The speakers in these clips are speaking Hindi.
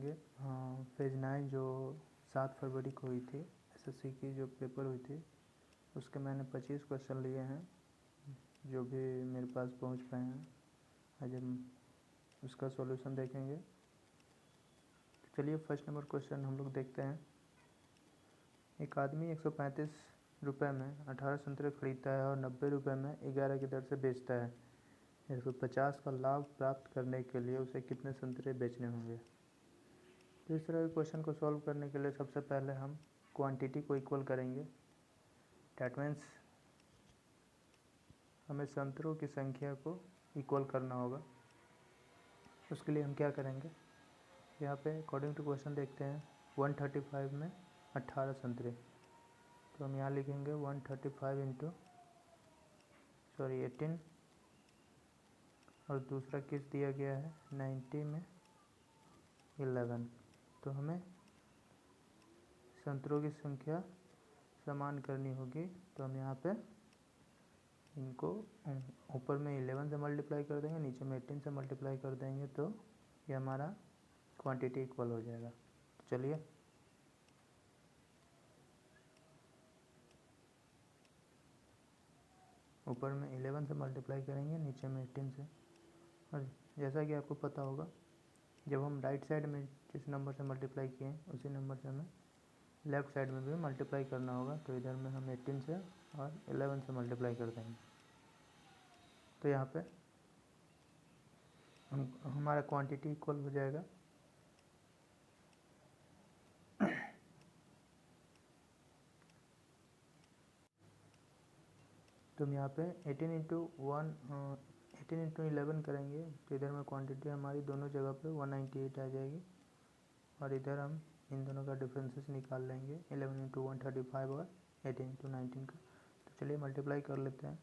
करेंगे फेज 9 जो 7 फरवरी को हुई थी, एसएससी की जो पेपर हुई थी, उसके मैंने 25 क्वेश्चन लिए हैं जो भी मेरे पास पहुंच पाए हैं। आज हम उसका सॉल्यूशन देखेंगे। तो चलिए फर्स्ट नंबर क्वेश्चन हम लोग देखते हैं। एक आदमी 135 रुपये में 18 संतरे खरीदता है और 90 रुपये में 11 की दर से बेचता है। 150 का लाभ प्राप्त करने के लिए उसे कितने संतरे बेचने होंगे। तो इस तरह के क्वेश्चन को सॉल्व करने के लिए सबसे पहले हम क्वांटिटी को इक्वल करेंगे। डैट मीन्स हमें संतरों की संख्या को इक्वल करना होगा। उसके लिए हम क्या करेंगे, यहाँ पे अकॉर्डिंग टू क्वेश्चन देखते हैं 135 में 18 संतरे, तो हम यहाँ लिखेंगे 135 इंटू 18 और दूसरा किस दिया गया है 90 में 11। तो हमें संतरों की संख्या समान करनी होगी, तो हम यहाँ पे इनको ऊपर में 11 से मल्टीप्लाई कर देंगे, नीचे में 18 से मल्टीप्लाई कर देंगे, तो ये हमारा क्वांटिटी इक्वल हो जाएगा। तो चलिए ऊपर में 11 से मल्टीप्लाई करेंगे, नीचे में 18 से। और जैसा कि आपको पता होगा, जब हम राइट साइड में जिस नंबर से मल्टीप्लाई किए उसी नंबर से हमें लेफ़्ट साइड में भी मल्टीप्लाई करना होगा। तो इधर में हम 18 से और 11 से मल्टीप्लाई कर देंगे, तो यहाँ पे हमारा क्वांटिटी इक्वल हो जाएगा। तो हम यहाँ पे 18 इंटू 11 करेंगे, तो इधर में क्वांटिटी हमारी दोनों जगह पे 198 आ जाएगी। और इधर हम इन दोनों का डिफरेंसेस निकाल लेंगे, 11 इंटू 135 और 18 इंटू 19 का। तो चलिए मल्टीप्लाई कर लेते हैं।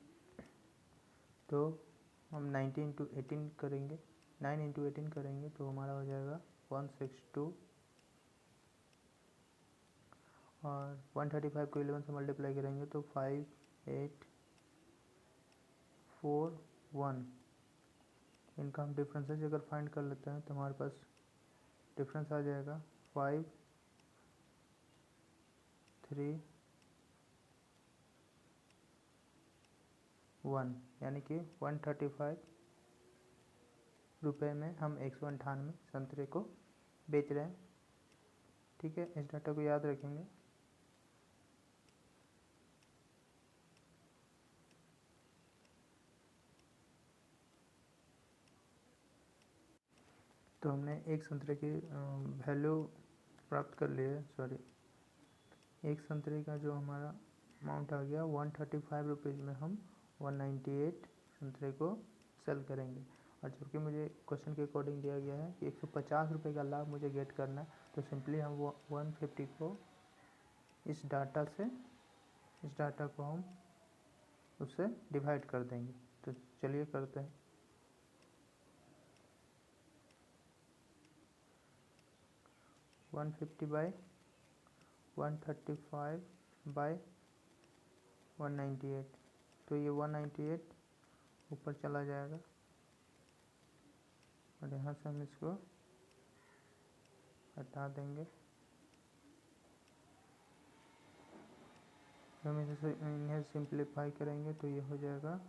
तो हम 90 इंटू 18 करेंगे, 9 इंटू 18 करेंगे, तो हमारा हो जाएगा 162। और 135 को 11 से मल्टीप्लाई करेंगे तो 5841। इनका हम डिफरेंसेस अगर फाइंड कर लेते हैं तो हमारे पास डिफरेंस आ जाएगा 531, यानी कि 135 रुपये में हम 198 संतरे को बेच रहे हैं। ठीक है, इस डाटा को याद रखेंगे। तो हमने एक संतरे की वैल्यू प्राप्त कर ली है। एक संतरे का जो हमारा अमाउंट आ गया 135 रुपीज़ में हम 198 संतरे को सेल करेंगे। और जबकि मुझे क्वेश्चन के अकॉर्डिंग दिया गया है कि 150 रुपये का लाभ मुझे गेट करना है, तो सिंपली हम वो 150 को इस डाटा को हम उससे डिवाइड कर देंगे। तो चलिए करते हैं। वन 50 बाई 135 बाई 198, तो ये 198 ऊपर चला जाएगा और यहाँ से हम इसको हटा देंगे। हम इन्हें सिंप्लीफाई करेंगे तो ये हो जाएगा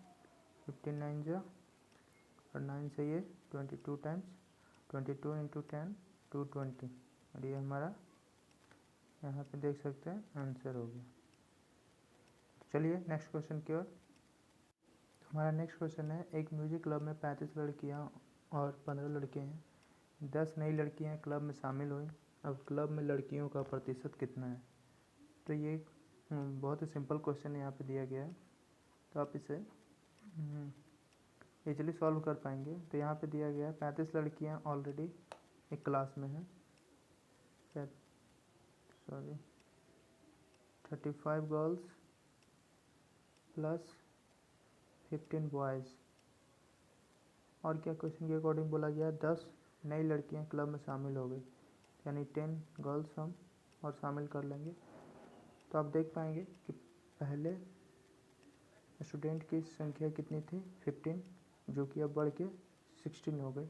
59 जो और 9 से ये 22 टाइम्स 22 इंटू 10 220, और ये हमारा यहाँ पे देख सकते हैं आंसर हो गया। चलिए नेक्स्ट क्वेश्चन की ओर। हमारा नेक्स्ट क्वेश्चन है, एक म्यूजिक क्लब में 35 लड़कियाँ और 15 लड़के हैं। 10 नई लड़कियाँ क्लब में शामिल हुई। अब क्लब में लड़कियों का प्रतिशत कितना है। तो ये बहुत ही सिंपल क्वेश्चन यहाँ पे दिया गया है, तो आप इसे इजीली सॉल्व कर पाएंगे। तो यहाँ पे दिया गया है 35 लड़कियाँ ऑलरेडी एक क्लास में हैं, 35 गर्ल्स प्लस 15 बॉयज़। और क्या क्वेश्चन के अकॉर्डिंग बोला गया है 10 नई लड़कियाँ क्लब में शामिल हो गई, यानी 10 गर्ल्स हम और शामिल कर लेंगे। तो आप देख पाएंगे कि पहले स्टूडेंट की संख्या कितनी थी 15, जो कि अब बढ़ के 16 हो गई।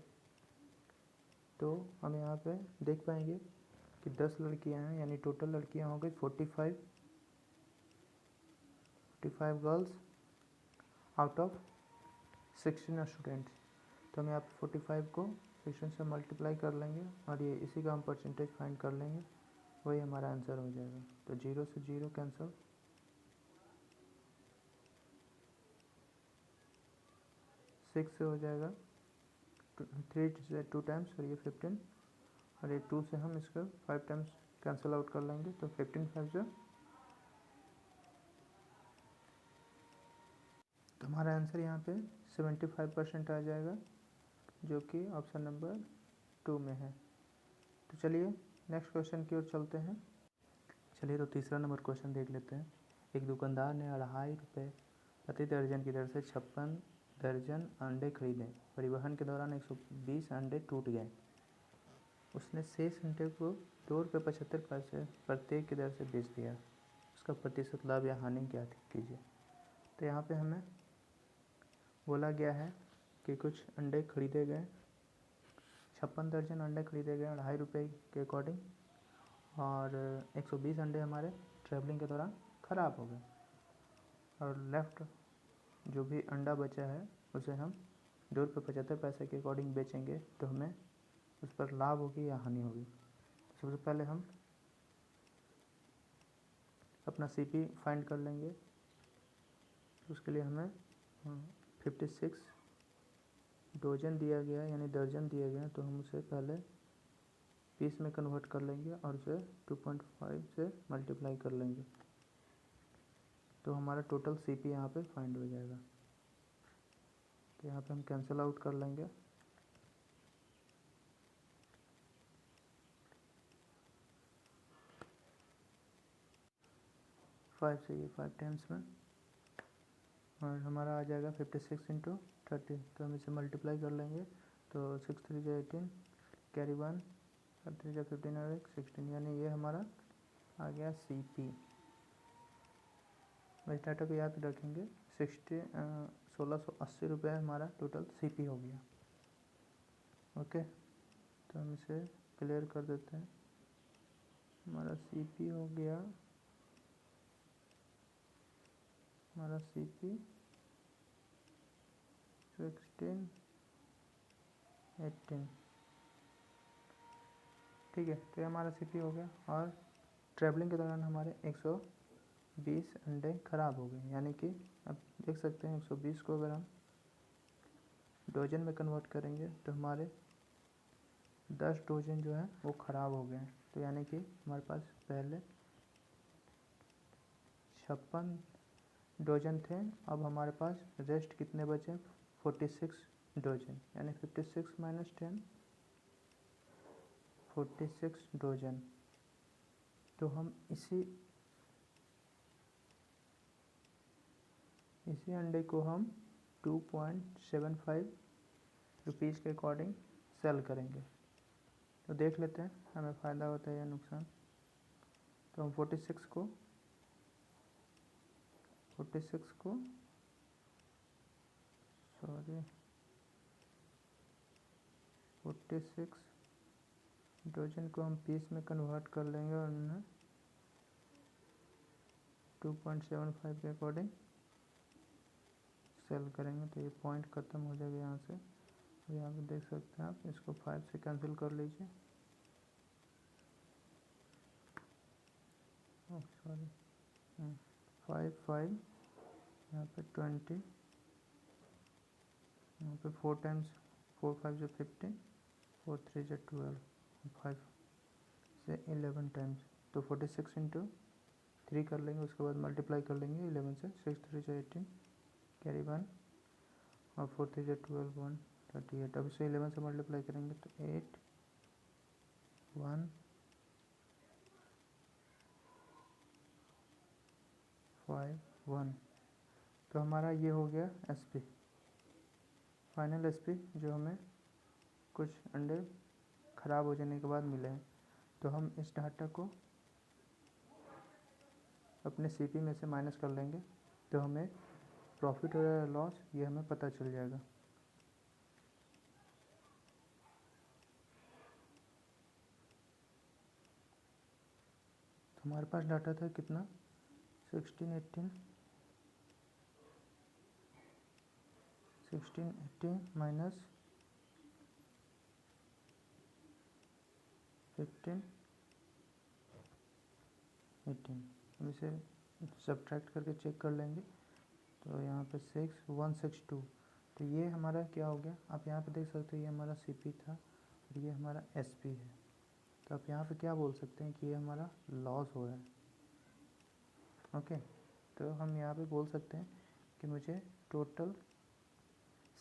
तो हम यहाँ पे देख पाएंगे कि 10 लड़कियाँ हैं, यानी टोटल लड़कियाँ हो गई 45 गर्ल्स आउट ऑफ 16 स्टूडेंट्स। तो हम यहाँ पे 45 को 16 से मल्टीप्लाई कर लेंगे और ये इसी का हम परसेंटेज फाइंड कर लेंगे, वही हमारा आंसर हो जाएगा। तो 0 से 0 कैंसिल, 6 से हो जाएगा 3 से 2 टाइम्स और ये 15, और ये 2 से हम इसको 5 टाइम्स कैंसिल आउट कर लेंगे। तो 15 5 जो, तो हमारा आंसर यहाँ पे 75% आ जाएगा, जो कि ऑप्शन नंबर 2 में है। तो चलिए नेक्स्ट क्वेश्चन की ओर चलते हैं। चलिए तो तीसरा नंबर क्वेश्चन देख लेते हैं। एक दुकानदार ने 2.5 रुपये प्रति दर्जन की दर से 56 दर्जन अंडे खरीदे। परिवहन के दौरान 120 अंडे टूट गए। उसने शेष अंडे को 2.75 रुपये प्रत्येक की दर से बेच दिया। उसका प्रतिशत लाभ या हानि क्या कीजिए। तो यहाँ पे हमें बोला गया है कि कुछ अंडे खरीदे गए, 56 दर्जन अंडे खरीदे गए 2.5 रुपये के अकॉर्डिंग, और 120 अंडे हमारे ट्रैवलिंग के दौरान ख़राब हो गए, और लेफ़्ट जो भी अंडा बचा है उसे हम 2.75 के अकॉर्डिंग बेचेंगे, तो हमें उस पर लाभ होगी या हानि होगी। सबसे पहले हम अपना सीपी फाइंड कर लेंगे। उसके लिए हमें 56 डोजन दिया गया है, यानी दर्जन दिया गया है, तो हम उसे पहले पीस में कन्वर्ट कर लेंगे और उसे 2.5 से मल्टीप्लाई कर लेंगे, तो हमारा टोटल सीपी यहाँ पे फाइंड हो जाएगा। तो यहाँ पे हम कैंसिल आउट कर लेंगे। फाइव से ये 5 टाइम्स में, और हमारा आ जाएगा 56 इंटू 30, तो हम इसे मल्टीप्लाई कर लेंगे। तो 6 3 जा 18, कैरी 1, 3 जा 15 और 1 16, यानी ये हमारा आ गया सीपी। इस डाटा को याद रखेंगे। 1680 रुपये हमारा टोटल सीपी हो गया। ओके, तो हम इसे क्लियर कर देते हैं। हमारा सीपी हो गया, हमारा सीपी 16 18, ठीक है। तो ये हमारा सीपी हो गया, और ट्रैवलिंग के दौरान हमारे 120 अंडे ख़राब हो गए, यानी कि अब देख सकते हैं 120 को अगर हम डोजन में कन्वर्ट करेंगे तो हमारे 10 डोजन जो है वो ख़राब हो गए हैं। तो यानी कि हमारे पास पहले 56 डोजन थे, अब हमारे पास रेस्ट कितने बचे? 46 डोजन, यानी 56 माइनस 10, 46 डोजन। तो हम इसी अंडे को हम 2.75 रुपीज़ के अकॉर्डिंग सेल करेंगे। तो देख लेते हैं हमें फ़ायदा होता है या नुकसान। तो हम 46 को 46 डोजन को हम पीस में कन्वर्ट कर लेंगे और उन्हें 2.75 के अकॉर्डिंग सेल करेंगे। तो ये पॉइंट ख़त्म हो जाएगा यहाँ से। यहाँ पे देख सकते हैं आप, इसको 5 से कैंसिल कर लीजिए। सॉरी, 5 यहाँ पे 20, यहाँ पे 4 टाइम्स, 4 5 जो 15, 4 3 जो 12, 5 से 11 टाइम्स। तो 46 इंटू 3 कर लेंगे, उसके बाद मल्टीप्लाई कर लेंगे 11 से। 6 3 जो 18, कैरी 1, और 4 3 जो 12, 1 38। अब इसे 11 से मल्टीप्लाई करेंगे तो 8 1 5 1। तो हमारा ये हो गया एसपी, फाइनल एसपी, जो हमें कुछ अंडे ख़राब हो जाने के बाद मिले हैं। तो हम इस डाटा को अपने सीपी में से माइनस कर लेंगे, तो हमें प्रॉफिट हो या लॉस ये हमें पता चल जाएगा। हमारे पास डाटा था कितना 1680 माइनस 1518 हम इसे सब्ट्रैक्ट करके चेक कर लेंगे। तो यहाँ पे 6162 तो ये हमारा क्या हो गया, आप यहाँ पे देख सकते हैं ये हमारा CP था और ये हमारा SP है। तो आप यहाँ पे क्या बोल सकते हैं कि ये हमारा लॉस हो रहा है। ओके, तो हम यहाँ पे बोल सकते हैं कि मुझे टोटल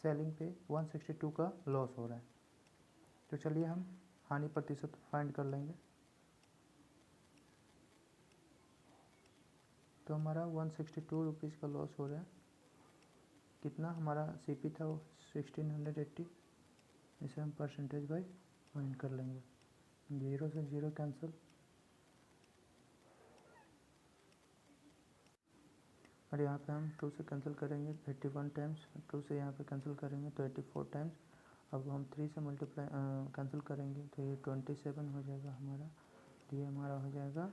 सेलिंग पे 162 का लॉस हो रहा है। तो चलिए हम हानि प्रतिशत फाइंड कर लेंगे। तो हमारा 162 रुपीज़ का लॉस हो रहा है। कितना हमारा CP था वो 1680, इसे हम परसेंटेज बाई फाइंड कर लेंगे। 0 से 0 कैंसिल और यहाँ पे हम 2 से कैंसिल करेंगे 81 टाइम्स, 2 से यहाँ पे कैंसिल करेंगे तो 84 टाइम्स। अब हम 3 से मल्टीप्लाई कैंसिल करेंगे तो ये 27 हो जाएगा हमारा। तो ये हमारा हो जाएगा,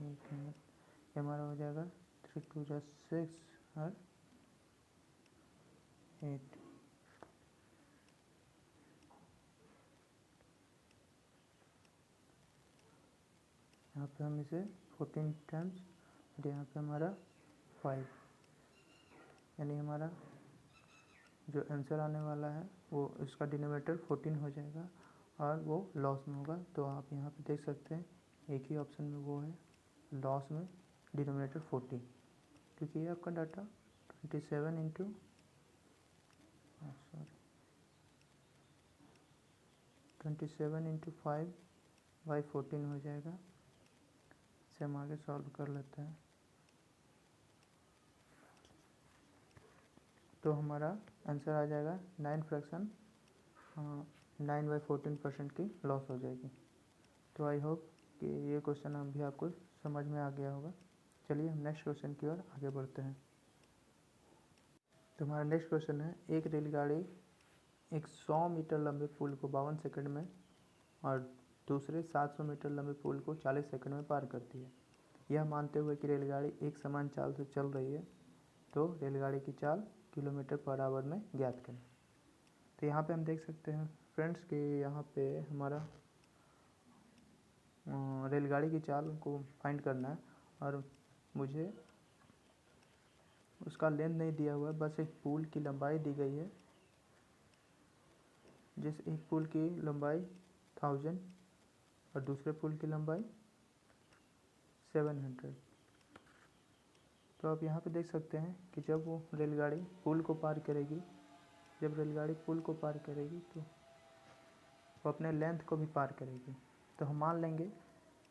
एक मिनट, ये हमारा हो जाएगा 3 2 जा 6 और 8। यहाँ पे हम इसे 14 टाइम्स और यहाँ पे हमारा 5, यानी हमारा जो आंसर आने वाला है वो इसका डिनोमिनेटर 14 हो जाएगा और वो लॉस में होगा। तो आप यहाँ पे देख सकते हैं एक ही ऑप्शन में वो है लॉस में डिनोमिनेटर 14, क्योंकि ये आपका डाटा 27 इंटू 5/14 हो जाएगा। इसे हम आगे सॉल्व कर लेते हैं। तो हमारा आंसर आ जाएगा 9/14% की लॉस हो जाएगी। तो आई होप कि ये क्वेश्चन अभी आपको समझ में आ गया होगा। चलिए हम नेक्स्ट क्वेश्चन की ओर आगे बढ़ते हैं। तो हमारा नेक्स्ट क्वेश्चन है, एक रेलगाड़ी एक 100 मीटर लंबे पुल को 52 सेकंड में और दूसरे 700 मीटर लंबे पुल को 40 सेकंड में पार करती है। यह मानते हुए कि रेलगाड़ी एक समान चाल से चल रही है, तो रेलगाड़ी की चाल किलोमीटर पर आवर में ज्ञात करें। तो यहाँ पे हम देख सकते हैं फ्रेंड्स कि यहाँ पे हमारा रेलगाड़ी की चाल को फाइंड करना है और मुझे उसका लेंथ नहीं दिया हुआ है, बस एक पुल की लंबाई दी गई है। जिस एक पुल की लंबाई 1000 और दूसरे पुल की लंबाई 700। तो आप यहाँ पे देख सकते हैं कि जब वो रेलगाड़ी पुल को पार करेगी, जब रेलगाड़ी पुल को पार करेगी तो वो अपने लेंथ को भी पार करेगी। तो हम मान लेंगे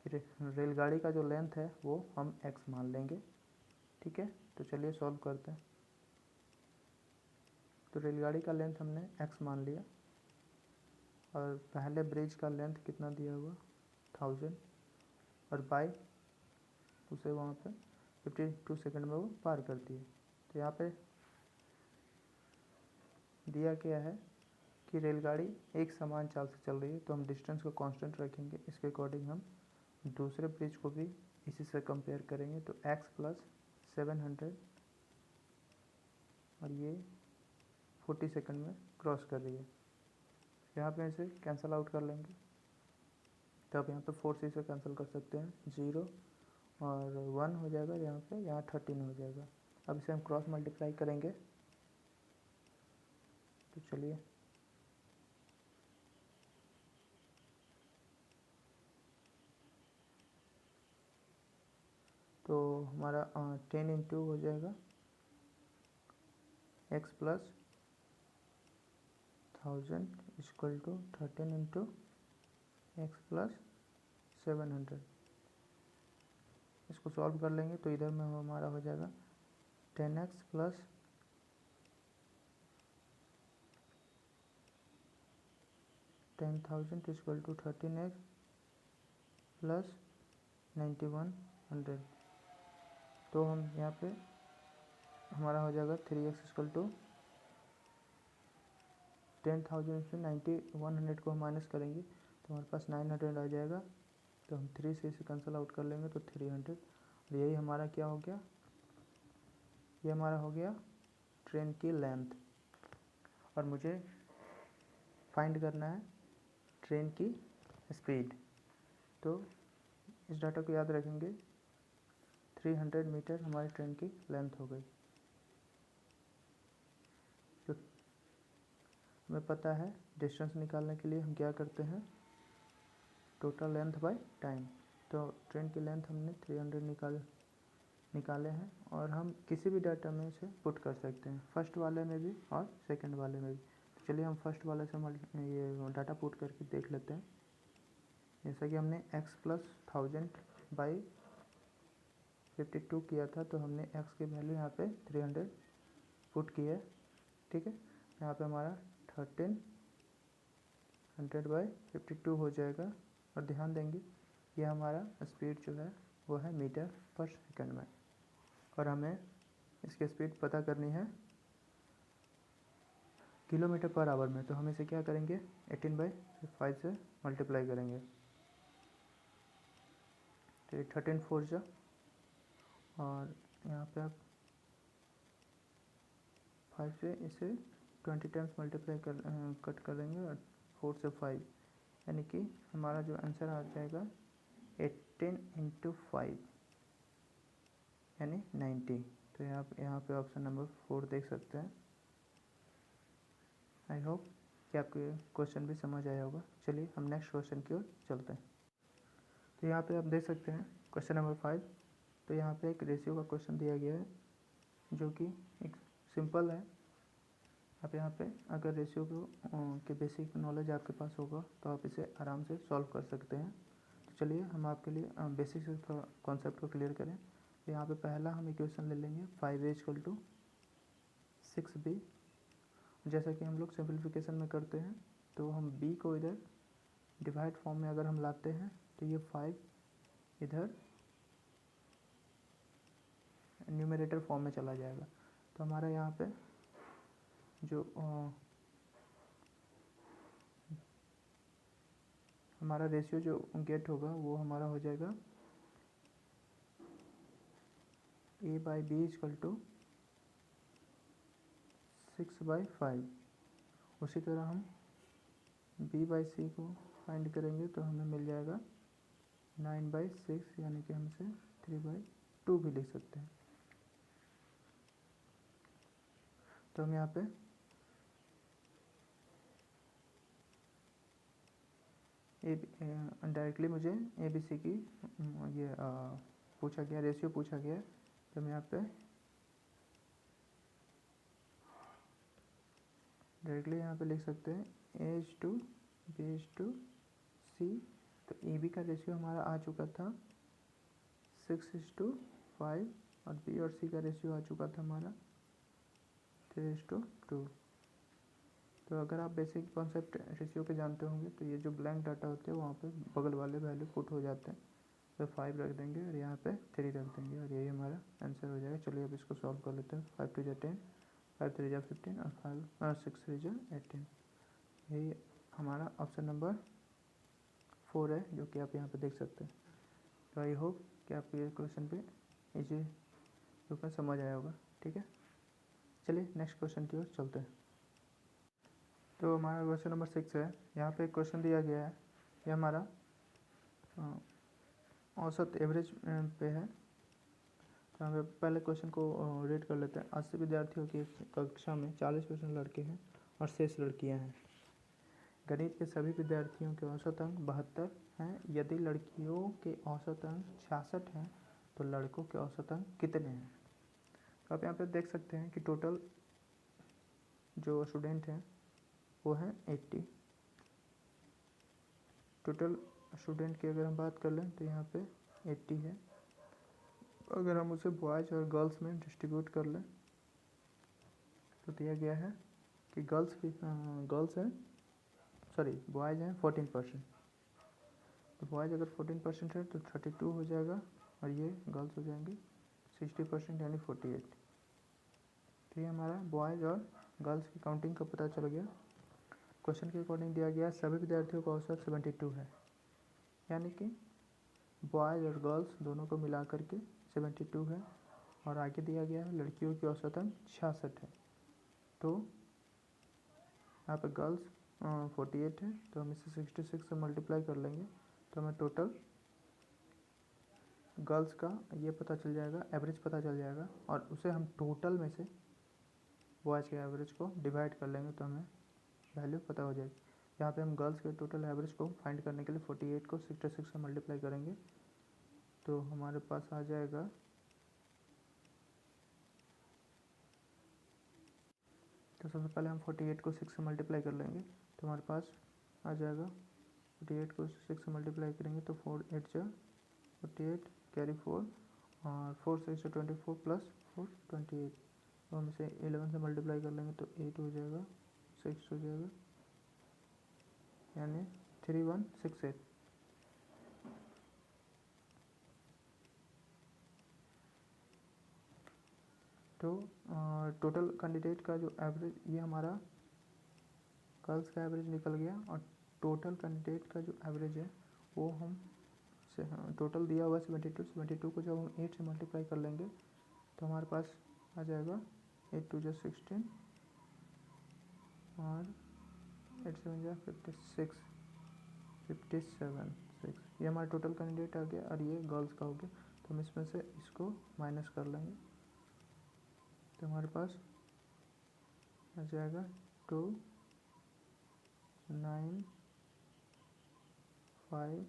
कि रेलगाड़ी का जो लेंथ है वो हम x मान लेंगे। ठीक है, तो चलिए सॉल्व करते हैं। तो रेलगाड़ी का लेंथ हमने x मान लिया और पहले ब्रिज का लेंथ कितना दिया हुआ 1000 और बाई उसे वहाँ पे 52 सेकंड में वो पार करती है। तो यहाँ पे दिया क्या है कि रेलगाड़ी एक समान चाल से चल रही है, तो हम डिस्टेंस को कांस्टेंट रखेंगे। इसके अकॉर्डिंग हम दूसरे ब्रिज को भी इसी से कंपेयर करेंगे। तो x + 700 और ये 40 सेकंड में क्रॉस कर रही है। यहाँ पे इसे कैंसिल आउट कर लेंगे। तो अब यहाँ पे 4 से इसे कैंसिल कर सकते हैं, 0 और 1 हो जाएगा यहाँ पे, यहाँ 13 हो जाएगा। अब इसे हम क्रॉस मल्टीप्लाई करेंगे। तो चलिए तो हमारा 10 इंटू हो जाएगा x + 1000 = 13 इंटू x + 700। इसको सॉल्व कर लेंगे तो इधर में हमारा हो जाएगा 10x + 10,000 = 13x + 9100। तो हम यहाँ पे हमारा हो जाएगा 3x = 10,000 से 9100 को हम माइनस करेंगे तो हमारे पास 900 आ जाएगा। तो तो हम 3 से इसे कैंसिल आउट कर लेंगे तो 300। और यही हमारा क्या हो गया, ये हमारा हो गया ट्रेन की लेंथ। और मुझे फाइंड करना है ट्रेन की स्पीड। तो इस डाटा को याद रखेंगे, 300 मीटर हमारी ट्रेन की लेंथ हो गई। तो हमें पता है डिस्टेंस निकालने के लिए हम क्या करते हैं, टोटल लेंथ बाय टाइम। तो ट्रेन की लेंथ हमने 300 निकाले हैं और हम किसी भी डाटा में इसे पुट कर सकते हैं, फर्स्ट वाले में भी और सेकंड वाले में भी। तो चलिए हम फर्स्ट वाले से ये डाटा पुट करके देख लेते हैं। जैसा कि हमने x + 1000/52 किया था, तो हमने x की वैल्यू यहाँ पे 300 पुट की है। ठीक है, यहाँ पे हमारा 1300/52 हो जाएगा। और ध्यान देंगे ये हमारा स्पीड जो है वो है मीटर पर सेकंड में, और हमें इसकी स्पीड पता करनी है किलोमीटर पर आवर में। तो हम इसे क्या करेंगे, 18/5 से मल्टीप्लाई करेंगे। तो ये 13 4 जा, और यहाँ पे आप 5 से इसे 20 टाइम्स मल्टीप्लाई कट करेंगे, और 4 से 5, यानी कि हमारा जो आंसर आ जाएगा 18 × 5 यानी 90। तो यहाँ पे ऑप्शन नंबर 4 देख सकते हैं। आई होप कि आपको क्वेश्चन भी समझ आया होगा। चलिए हम नेक्स्ट क्वेश्चन की ओर चलते हैं। तो यहाँ पे आप देख सकते हैं क्वेश्चन नंबर 5। तो यहाँ पे एक रेशियो का क्वेश्चन दिया गया है जो कि एक सिंपल है। आप यहाँ पे अगर रेशियो के बेसिक नॉलेज आपके पास होगा तो आप इसे आराम से सॉल्व कर सकते हैं। तो चलिए हम आपके लिए बेसिक से थोड़ा कॉन्सेप्ट को क्लियर करें। तो यहाँ पे पहला हम इक्वेशन ले लेंगे 5a = 6b। जैसा कि हम लोग सिंप्लीफिकेशन में करते हैं, तो हम b को इधर डिवाइड फॉर्म में अगर हम लाते हैं तो ये 5 इधर न्यूमरेटर फॉर्म में चला जाएगा। तो हमारा यहाँ पे जो हमारा रेशियो जो गेट होगा वो हमारा हो जाएगा a/b = 6/5। उसी तरह हम b/c को फाइंड करेंगे तो हमें मिल जाएगा 9/6, यानी कि हम इसे 3/2 भी लिख सकते हैं। तो हम यहाँ पे डायरेक्टली मुझे ABC की ये पूछा गया, रेशियो पूछा गया है। तो हम यहाँ पे डायरेक्टली यहाँ पे लिख सकते हैं A/B/C। तो AB का रेशियो हमारा आ चुका था 6:5, और B और C का रेशियो आ चुका था हमारा 3:2। तो अगर आप बेसिक कॉन्सेप्ट रेशियो के जानते होंगे तो ये जो ब्लैंक डाटा होते हैं वहाँ पे बगल वाले वैल्यू पुट हो जाते हैं। तो 5 रख देंगे और यहाँ पे 3 रख देंगे, और यही हमारा आंसर हो जाएगा। चलिए अब इसको सॉल्व कर लेते हैं। 5 2 × 10, 5 3 × 15, और 6 3 × 18। यही हमारा ऑप्शन नंबर 4 है, जो कि आप यहाँ पे देख सकते हैं। तो आई होप कि आपको ये क्वेश्चन पे इजी रूप में समझ आया होगा। ठीक है, चलिए नेक्स्ट क्वेश्चन की ओर चलते हैं। तो हमारा क्वेश्चन नंबर 6 है। यहाँ पे एक क्वेश्चन दिया गया है, ये हमारा औसत एवरेज पे है। तो हम पहले क्वेश्चन को रीड कर लेते हैं। 80 विद्यार्थियों की कक्षा में 40% लड़के हैं और शेष लड़कियां हैं। गणित के सभी विद्यार्थियों के औसत अंक 72 हैं। यदि लड़कियों के औसत अंक 66 हैं तो लड़कों के औसत अंक कितने हैं। तो आप यहाँ पे देख सकते हैं कि टोटल जो स्टूडेंट हैं वो हैं 80। टोटल स्टूडेंट की अगर हम बात कर लें तो यहाँ पे 80 है। अगर हम उसे बॉयज़ और गर्ल्स में डिस्ट्रीब्यूट कर लें तो दिया गया है कि गर्ल्स हैं, सॉरी बॉयज़ हैं 14%। तो बॉयज़ अगर 14% है तो 32 हो जाएगा, और ये गर्ल्स हो जाएंगे 60% यानी 48। तो ये हमारा बॉयज़ और गर्ल्स की काउंटिंग का पता चल गया। क्वेश्चन के अकॉर्डिंग दिया गया सभी विद्यार्थियों का औसत 72 है, यानी कि बॉयज़ और गर्ल्स दोनों को मिला करके 72 है, और आगे दिया गया है लड़कियों की औसतन 66 है। तो यहाँ पे गर्ल्स 48 है, तो हम इसे 66 से मल्टीप्लाई कर लेंगे तो हमें टोटल गर्ल्स का ये पता चल जाएगा, एवरेज पता चल जाएगा, और उसे हम टोटल में से बॉयज़ के एवरेज को डिवाइड कर लेंगे तो हमें वैल्यू पता हो जाएगी। यहाँ पे हम गर्ल्स के टोटल एवरेज को फाइंड करने के लिए 48 को 66 से मल्टीप्लाई करेंगे तो हमारे पास आ जाएगा, तो सबसे पहले हम 48 को 6 से मल्टीप्लाई कर लेंगे तो हमारे पास आ जाएगा, 48 को 6 से मल्टीप्लाई करेंगे तो 4 8 जा 48 कैरी 4 और 4 6 24 प्लस 4 28, तो हम इसे 11 से मल्टीप्लाई कर लेंगे तो 8 हो जाएगा, 6 हो जाएगा, यानी 3168। तो टोटल कैंडिडेट का जो एवरेज, ये हमारा गर्ल्स का एवरेज निकल गया, और टोटल कैंडिडेट का जो एवरेज है वो हम टोटल दिया हुआ 72 को जब हम 8 से मल्टीप्लाई कर लेंगे तो हमारे पास आ जाएगा 8 2 जा 16 और 8 7 जा 56 6, ये हमारा टोटल कैंडिडेट आ गया, और ये गर्ल्स का हो गया। तो हम इसमें से इसको माइनस कर लेंगे तो हमारे पास आ जाएगा 2 9 5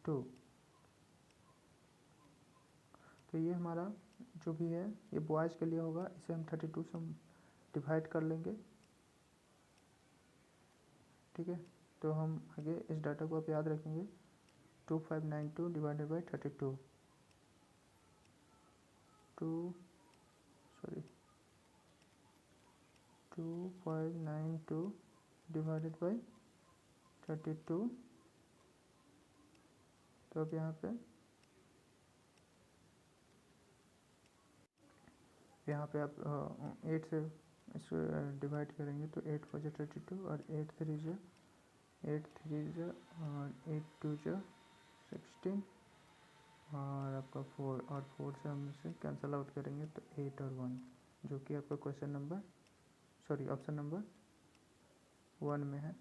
2। तो ये हमारा जो भी है ये बॉयज़ के लिए होगा, इसे हम 32 से डिवाइड कर लेंगे, ठीक है। तो हम आगे इस डाटा को आप याद रखेंगे, 2592 डिवाइडेड बाई 32 2592 डिवाइडेड बाई 32। तो अब यहाँ पे आप 8 से इसको डिवाइड करेंगे तो 8 4 जा 32 और 8 3 जा 8 2 जा 16 और आपका 4, और 4 से हम इसे कैंसिल आउट करेंगे तो 8 और 1, जो कि आपका ऑप्शन नंबर 1 में है।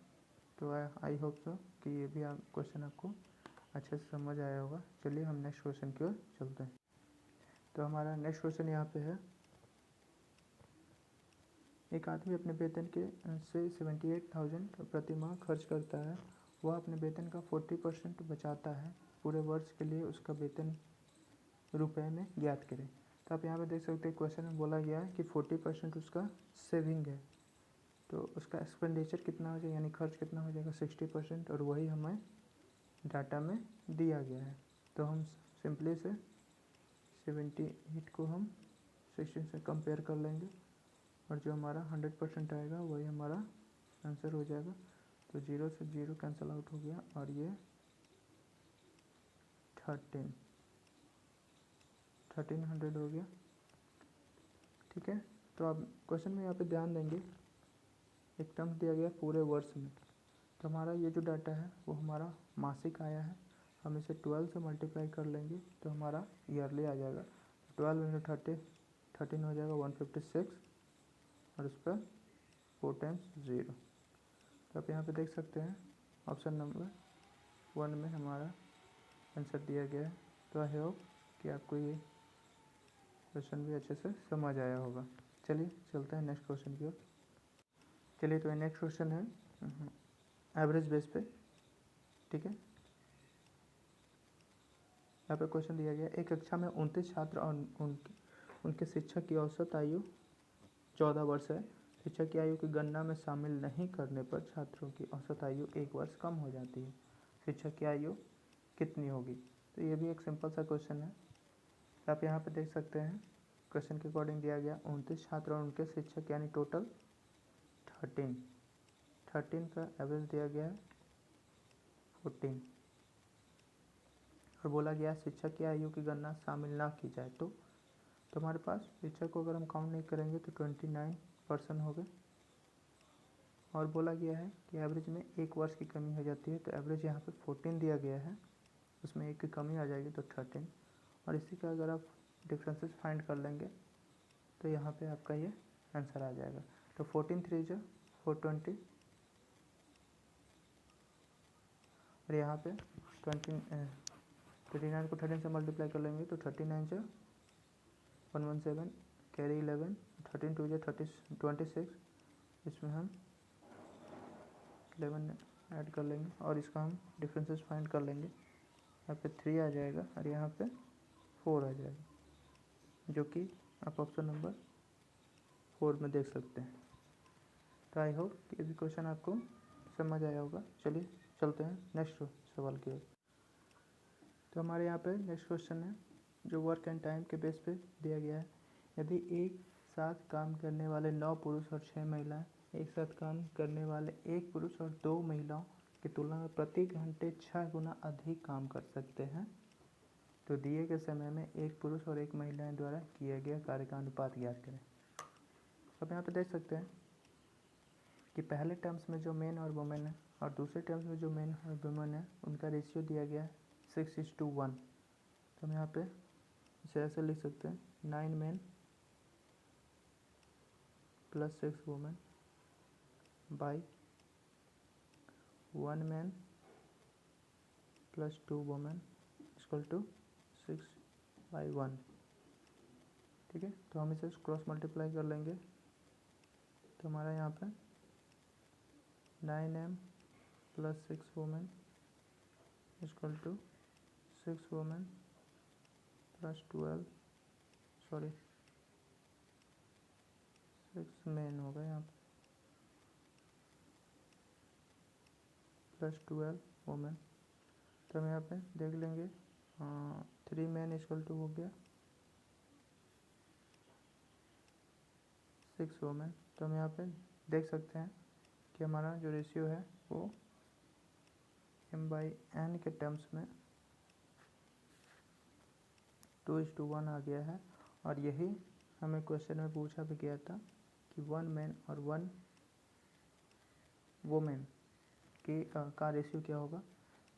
तो आई होप सो कि ये भी क्वेश्चन आपको अच्छे से समझ आया होगा। चलिए हम नेक्स्ट क्वेश्चन की ओर चलते हैं। तो हमारा नेक्स्ट क्वेश्चन यहाँ पे है, एक आदमी अपने वेतन के से 78,000 प्रति माह खर्च करता है। वह अपने वेतन का 40% बचाता है। पूरे वर्ष के लिए उसका वेतन रुपए में ज्ञात करें। तो आप यहाँ पे देख सकते हैं क्वेश्चन में बोला गया है कि 40% उसका सेविंग है, तो उसका एक्सपेंडिचर कितना हो जाएगा, यानी खर्च कितना हो जाएगा 60%, और वही हमें डाटा में दिया गया है। तो हम सिंपली से 78 को हम 16 से कंपेयर कर लेंगे, और जो हमारा 100% आएगा वही हमारा आंसर हो जाएगा। तो 0 से 0 कैंसिल आउट हो गया, और ये 1300 हो गया, ठीक है। तो आप क्वेश्चन में यहाँ पे ध्यान देंगे, एक टर्म दिया गया पूरे वर्ष में, तो हमारा ये जो डाटा है वो हमारा मासिक आया है। हम इसे 12 से मल्टीप्लाई कर लेंगे तो हमारा ईयरली आ जाएगा। 12 इंटू 13 हो जाएगा 156, और उस पर 4 टाइम्स 0। तो आप यहाँ पे देख सकते हैं ऑप्शन नंबर 1 में हमारा आंसर दिया गया है। तो आई होप कि आपको ये क्वेश्चन भी अच्छे से समझ आया होगा। चलिए चलते हैं नेक्स्ट क्वेश्चन की ओर। चलिए, तो नेक्स्ट क्वेश्चन है एवरेज बेस पे, ठीक है। यहाँ पे क्वेश्चन दिया गया, एक कक्षा में 29 छात्र और उनके शिक्षक की औसत आयु 14 वर्ष है। शिक्षक की आयु की गणना में शामिल नहीं करने पर छात्रों की औसत आयु 1 वर्ष कम हो जाती है। शिक्षक की आयु कितनी होगी? तो ये भी एक सिंपल सा क्वेश्चन है। आप यहाँ पे देख सकते हैं क्वेश्चन के अकॉर्डिंग दिया गया 29 छात्र और उनके शिक्षक, यानी टोटल 13 का एवरेज दिया गया है 14, और बोला गया शिक्षक की आयु की गणना शामिल ना की जाए तो हमारे पास शिक्षक को अगर हम काउंट नहीं करेंगे तो 29% हो गए, और बोला गया है कि एवरेज में 1 वर्ष की कमी हो जाती है, तो एवरेज यहाँ पे 14 दिया गया है, उसमें 1 की कमी आ जाएगी तो 13। और इसी का अगर आप डिफरेंसेस फाइंड कर लेंगे तो यहाँ पे आपका ये आंसर आ जाएगा। तो 14 3 जो 420 और यहाँ पे 29 को 13 से मल्टीप्लाई कर लेंगे तो 39 जो 117 कैरी 11 13 2 जो 26, इसमें हम 11 ऐड कर लेंगे और इसका हम डिफरेंसेस फाइंड कर लेंगे। यहाँ पे 3 आ जाएगा और यहाँ पे 4 आ जाएगा, जो कि आप ऑप्शन नंबर 4 में देख सकते हैं। तो आई होप कि ये भी क्वेश्चन आपको समझ आया होगा। चलिए चलते हैं नेक्स्ट सवाल की ओर। तो हमारे यहाँ पे नेक्स्ट क्वेश्चन है जो वर्क एंड टाइम के बेस पे दिया गया है। यदि एक साथ काम करने वाले 9 पुरुष और 6 महिलाएं एक साथ काम करने वाले 1 पुरुष और 2 महिलाओं की तुलना में प्रति घंटे 6 गुना अधिक काम कर सकते हैं, तो दिए गए समय में 1 पुरुष और 1 महिला द्वारा किए गए कार्य का अनुपात ज्ञात करें। अब यहाँ पे देख सकते हैं कि पहले टर्म्स में जो मेन और वुमेन है और दूसरे टर्म्स में जो मेन और वुमेन है उनका रेशियो दिया गया है 6:1। तो हम यहाँ पे इसे ऐसे लिख सकते हैं 9 men plus 6 women by 1 man plus 2 women equal to 6/1। ठीक है, तो हम इसे क्रॉस मल्टीप्लाई कर लेंगे तो हमारा यहाँ पे 9m plus 6 women equal to 6 women plus 6 man होगा यहाँ पे प्लस 12 वुमेन। तो हम यहाँ पे देख लेंगे 3 मैन इक्वल टू हो गया 6 वुमेन। तो हम यहाँ पे देख सकते हैं कि हमारा जो रेशियो है वो m/n के टर्म्स में 2:1 आ गया है। और यही हमें क्वेश्चन में पूछा भी गया था कि 1 मैन और 1 वुमेन का रेशियो क्या होगा,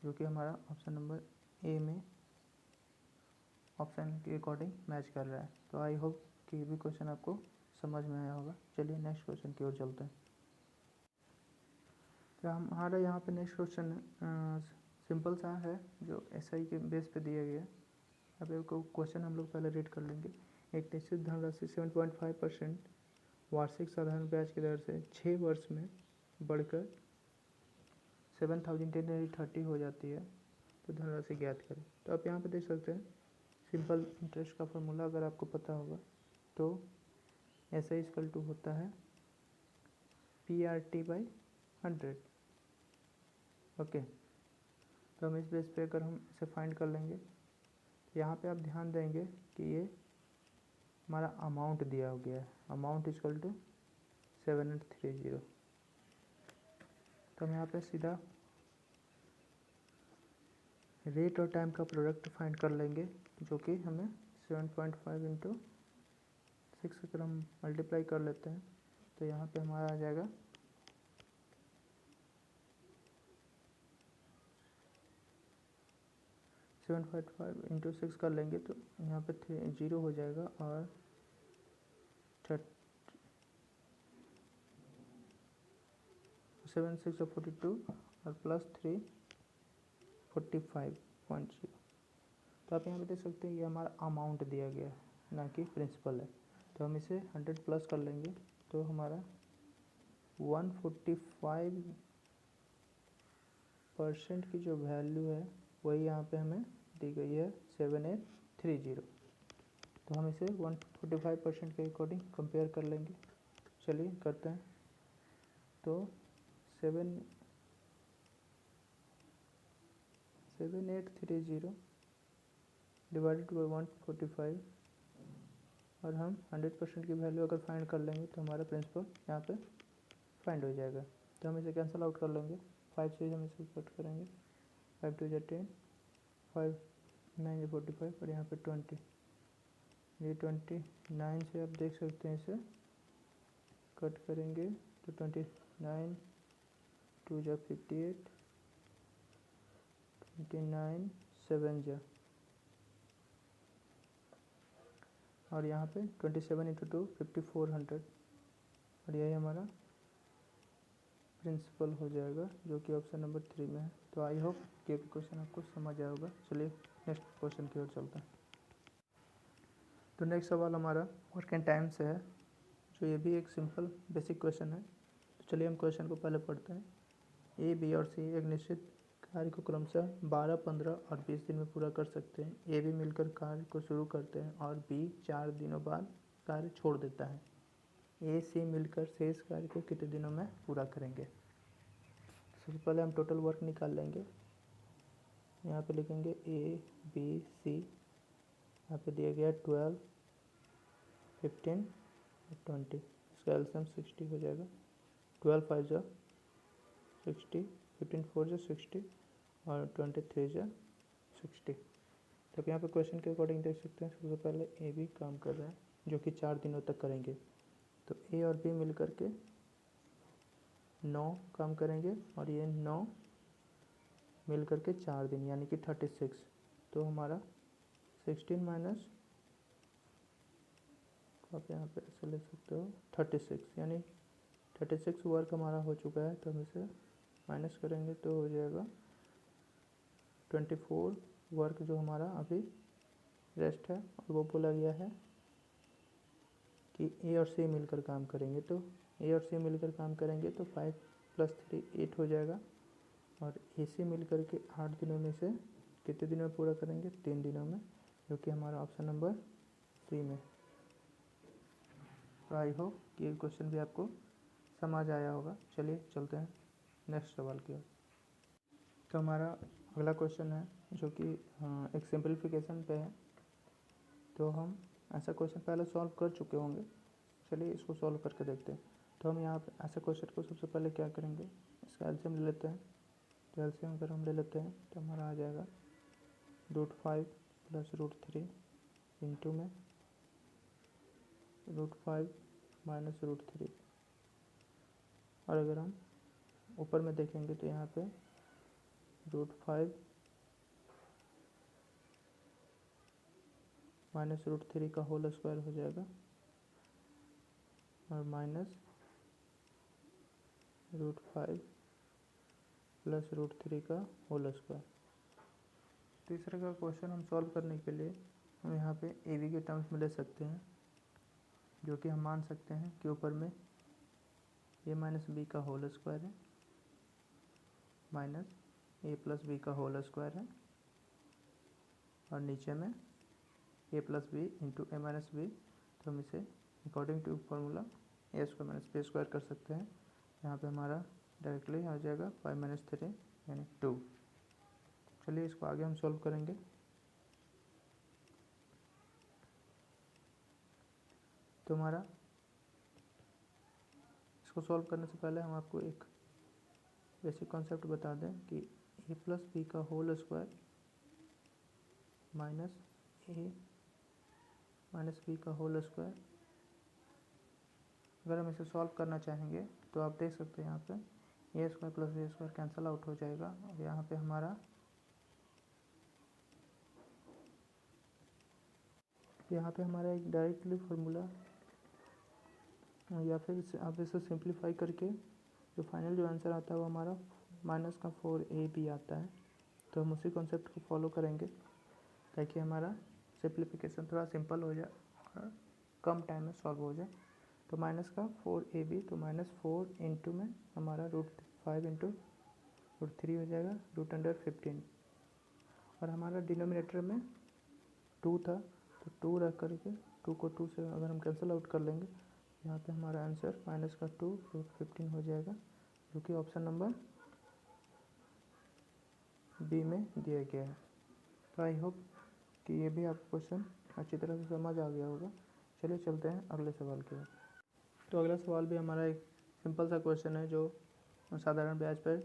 जो कि हमारा ऑप्शन नंबर ए में ऑप्शन के अकॉर्डिंग मैच कर रहा है। तो आई होप कि ये भी क्वेश्चन आपको समझ में आया होगा। चलिए नेक्स्ट क्वेश्चन की ओर चलते हैं। तो हमारा यहाँ पे नेक्स्ट क्वेश्चन सिंपल सा है जो एसआई के बेस पे दिया गया है। अब एक क्वेश्चन हम लोग पहले रीड कर लेंगे। एक निश्चित धनराशि 7.5% वार्षिक साधारण ब्याज की दर से 6 वर्ष में बढ़कर 7,1030 हो जाती है, तो धनराशि ज्ञात करें। तो आप यहाँ पे देख सकते हैं सिंपल इंटरेस्ट का फॉर्मूला अगर आपको पता होगा तो ऐसा इक्वल टू होता है PRT/100। ओके, तो हम इस बेस पे अगर हम इसे फाइंड कर लेंगे, यहाँ पे आप ध्यान देंगे कि ये हमारा अमाउंट दिया हो गया है, अमाउंट इक्वल टू 7830। तो हम यहाँ पे सीधा रेट और टाइम का प्रोडक्ट फाइंड कर लेंगे, जो कि हमें 7.5 इंटू 6 अगर हम मल्टीप्लाई कर लेते हैं तो यहाँ पे हमारा आ जाएगा 7.5 इंटू 6 कर लेंगे तो यहाँ पे 0 हो जाएगा और 7 6 42 और प्लस 3 45.0। तो आप यहाँ पे देख सकते हैं ये हमारा अमाउंट दिया गया है, ना कि प्रिंसिपल है। तो हम इसे 100 प्लस कर लेंगे तो हमारा 145% की जो वैल्यू है वही यहाँ पे हमें दी गई है 7830। तो हम इसे 145% के अकॉर्डिंग कंपेयर कर लेंगे। चलिए करते हैं। तो 7830 डिवाइडेड बाई 145 और हम 100% की वैल्यू अगर फाइंड कर लेंगे तो हमारा प्रिंसिपल यहाँ पे फाइंड हो जाएगा। तो हम इसे कैंसिल आउट कर लेंगे, 5 से हम इसे कट करेंगे, 5 2 10, 5 9 45 और यहाँ पे 20, ये 29 से आप देख सकते हैं इसे कट करेंगे तो 29 2 जा 58, 29, 7 जा, और यहाँ पे 27 इंटू 2 5400, और यही हमारा प्रिंसिपल हो जाएगा जो कि ऑप्शन नंबर 3 में है। तो आई होप कि ये क्वेश्चन आपको समझ आया होगा। चलिए नेक्स्ट क्वेश्चन की ओर चलते हैं। तो नेक्स्ट सवाल हमारा वर्क एंड टाइम से है, जो ये भी एक सिंपल बेसिक क्वेश्चन है। तो चलिए हम क्वेश्चन को पहले पढ़ते हैं। ए, बी और सी एक निश्चित कार्य को क्रमशः 12, 15 और 20 दिन में पूरा कर सकते हैं। ए, बी मिलकर कार्य को शुरू करते हैं और बी 4 दिनों बाद कार्य छोड़ देता है। ए, सी मिलकर शेष कार्य को कितने दिनों में पूरा करेंगे? सबसे पहले हम टोटल वर्क निकाल लेंगे। यहाँ पे लिखेंगे ए, बी, सी। यहाँ पे दिया गया 12, 15 और 20। इसका एलसीएम 60 हो जाएगा। 12 5 जा 60, 15 4 जा 60 और 23 जा 60। तो यहाँ पे क्वेश्चन के अकॉर्डिंग देख सकते हैं, सबसे पहले ए बी काम कर रहा है जो कि 4 दिनों तक करेंगे। तो ए और बी मिल करके 9 काम करेंगे और ये 9 मिल करके 4 दिन यानी कि 36। तो हमारा 16 माइनस, आप यहाँ पे ऐसे ले सकते हो 36, यानी 36 वर्क हमारा हो चुका है। तो हम इसे माइनस करेंगे तो हो जाएगा 24 वर्क जो हमारा अभी रेस्ट है। और वो बोला गया है कि ए और सी मिलकर काम करेंगे। तो ए और सी मिलकर काम करेंगे तो 5 + 3 8 हो जाएगा। और ए सी मिलकर के 8 दिनों में से कितने दिनों में पूरा करेंगे? 3 दिनों में, जो कि हमारा ऑप्शन नंबर 3 में। तो आई होप कि ये क्वेश्चन भी आपको समझ आया होगा। चलिए चलते हैं नेक्स्ट सवाल की ओर। तो हमारा अगला क्वेश्चन है जो कि एक सिंपलीफिकेशन पे है। तो हम ऐसा क्वेश्चन पहले सॉल्व कर चुके होंगे। चलिए इसको सॉल्व करके देखते हैं। तो हम यहाँ पे ऐसे क्वेश्चन को सबसे पहले क्या करेंगे, इसका एलसीएम ले लेते हैं। तो एलसीएम अगर हम ले लेते हैं तो हमारा आ जाएगा √5 + √3 इंटू में √5 - √3। और अगर हम ऊपर में देखेंगे तो यहाँ पे √5 - √3 का होल स्क्वायर हो जाएगा और माइनस √5 + √3 का होल स्क्वायर। तीसरे का क्वेश्चन हम सॉल्व करने के लिए हम यहाँ पे ए बी के टर्म्स में ले सकते हैं, जो कि हम मान सकते हैं कि ऊपर में a - b का होल स्क्वायर है माइनस a + b का होल स्क्वायर है, और नीचे में a + b into a - b। तो हम इसे according to formula a² - b² कर सकते हैं। यहाँ पे हमारा डायरेक्टली आ जाएगा 5 - 3 यानी 2। चलिए इसको आगे हम सॉल्व करेंगे। तो हमारा इसको सॉल्व करने से पहले हम आपको एक बेसिक कॉन्सेप्ट बता दें कि a + b का whole square minus a - b का होल स्क्वायर, अगर हम इसे सॉल्व करना चाहेंगे तो आप देख सकते हैं यहाँ पे a² + b² कैंसिल आउट हो जाएगा। और यहाँ पे हमारा एक डायरेक्टली फार्मूला, या फिर आप इसे सिंप्लीफाई करके जो फाइनल जो आंसर आता है वो हमारा -4ab आता है। तो हम उसी कॉन्सेप्ट को फॉलो करेंगे ताकि हमारा सिंप्लीफिकेशन थोड़ा सिंपल हो जाए और कम टाइम में सॉल्व हो जाए। तो -4ab, तो -4 इंटू में हमारा √5 इंटू √3 हो जाएगा √15। और हमारा डिनोमिनेटर में 2 था, तो 2 रख करके 2 को 2 से अगर हम कैंसिल आउट कर लेंगे, यहाँ पे हमारा आंसर -2 √15 हो जाएगा, जो कि ऑप्शन नंबर बी में दिया गया है। तो आई होप कि ये भी आपको क्वेश्चन अच्छी तरह से समझ आ गया होगा। चलिए चलते हैं अगले सवाल की ओर। तो अगला सवाल भी हमारा एक सिंपल सा क्वेश्चन है जो साधारण ब्याज पर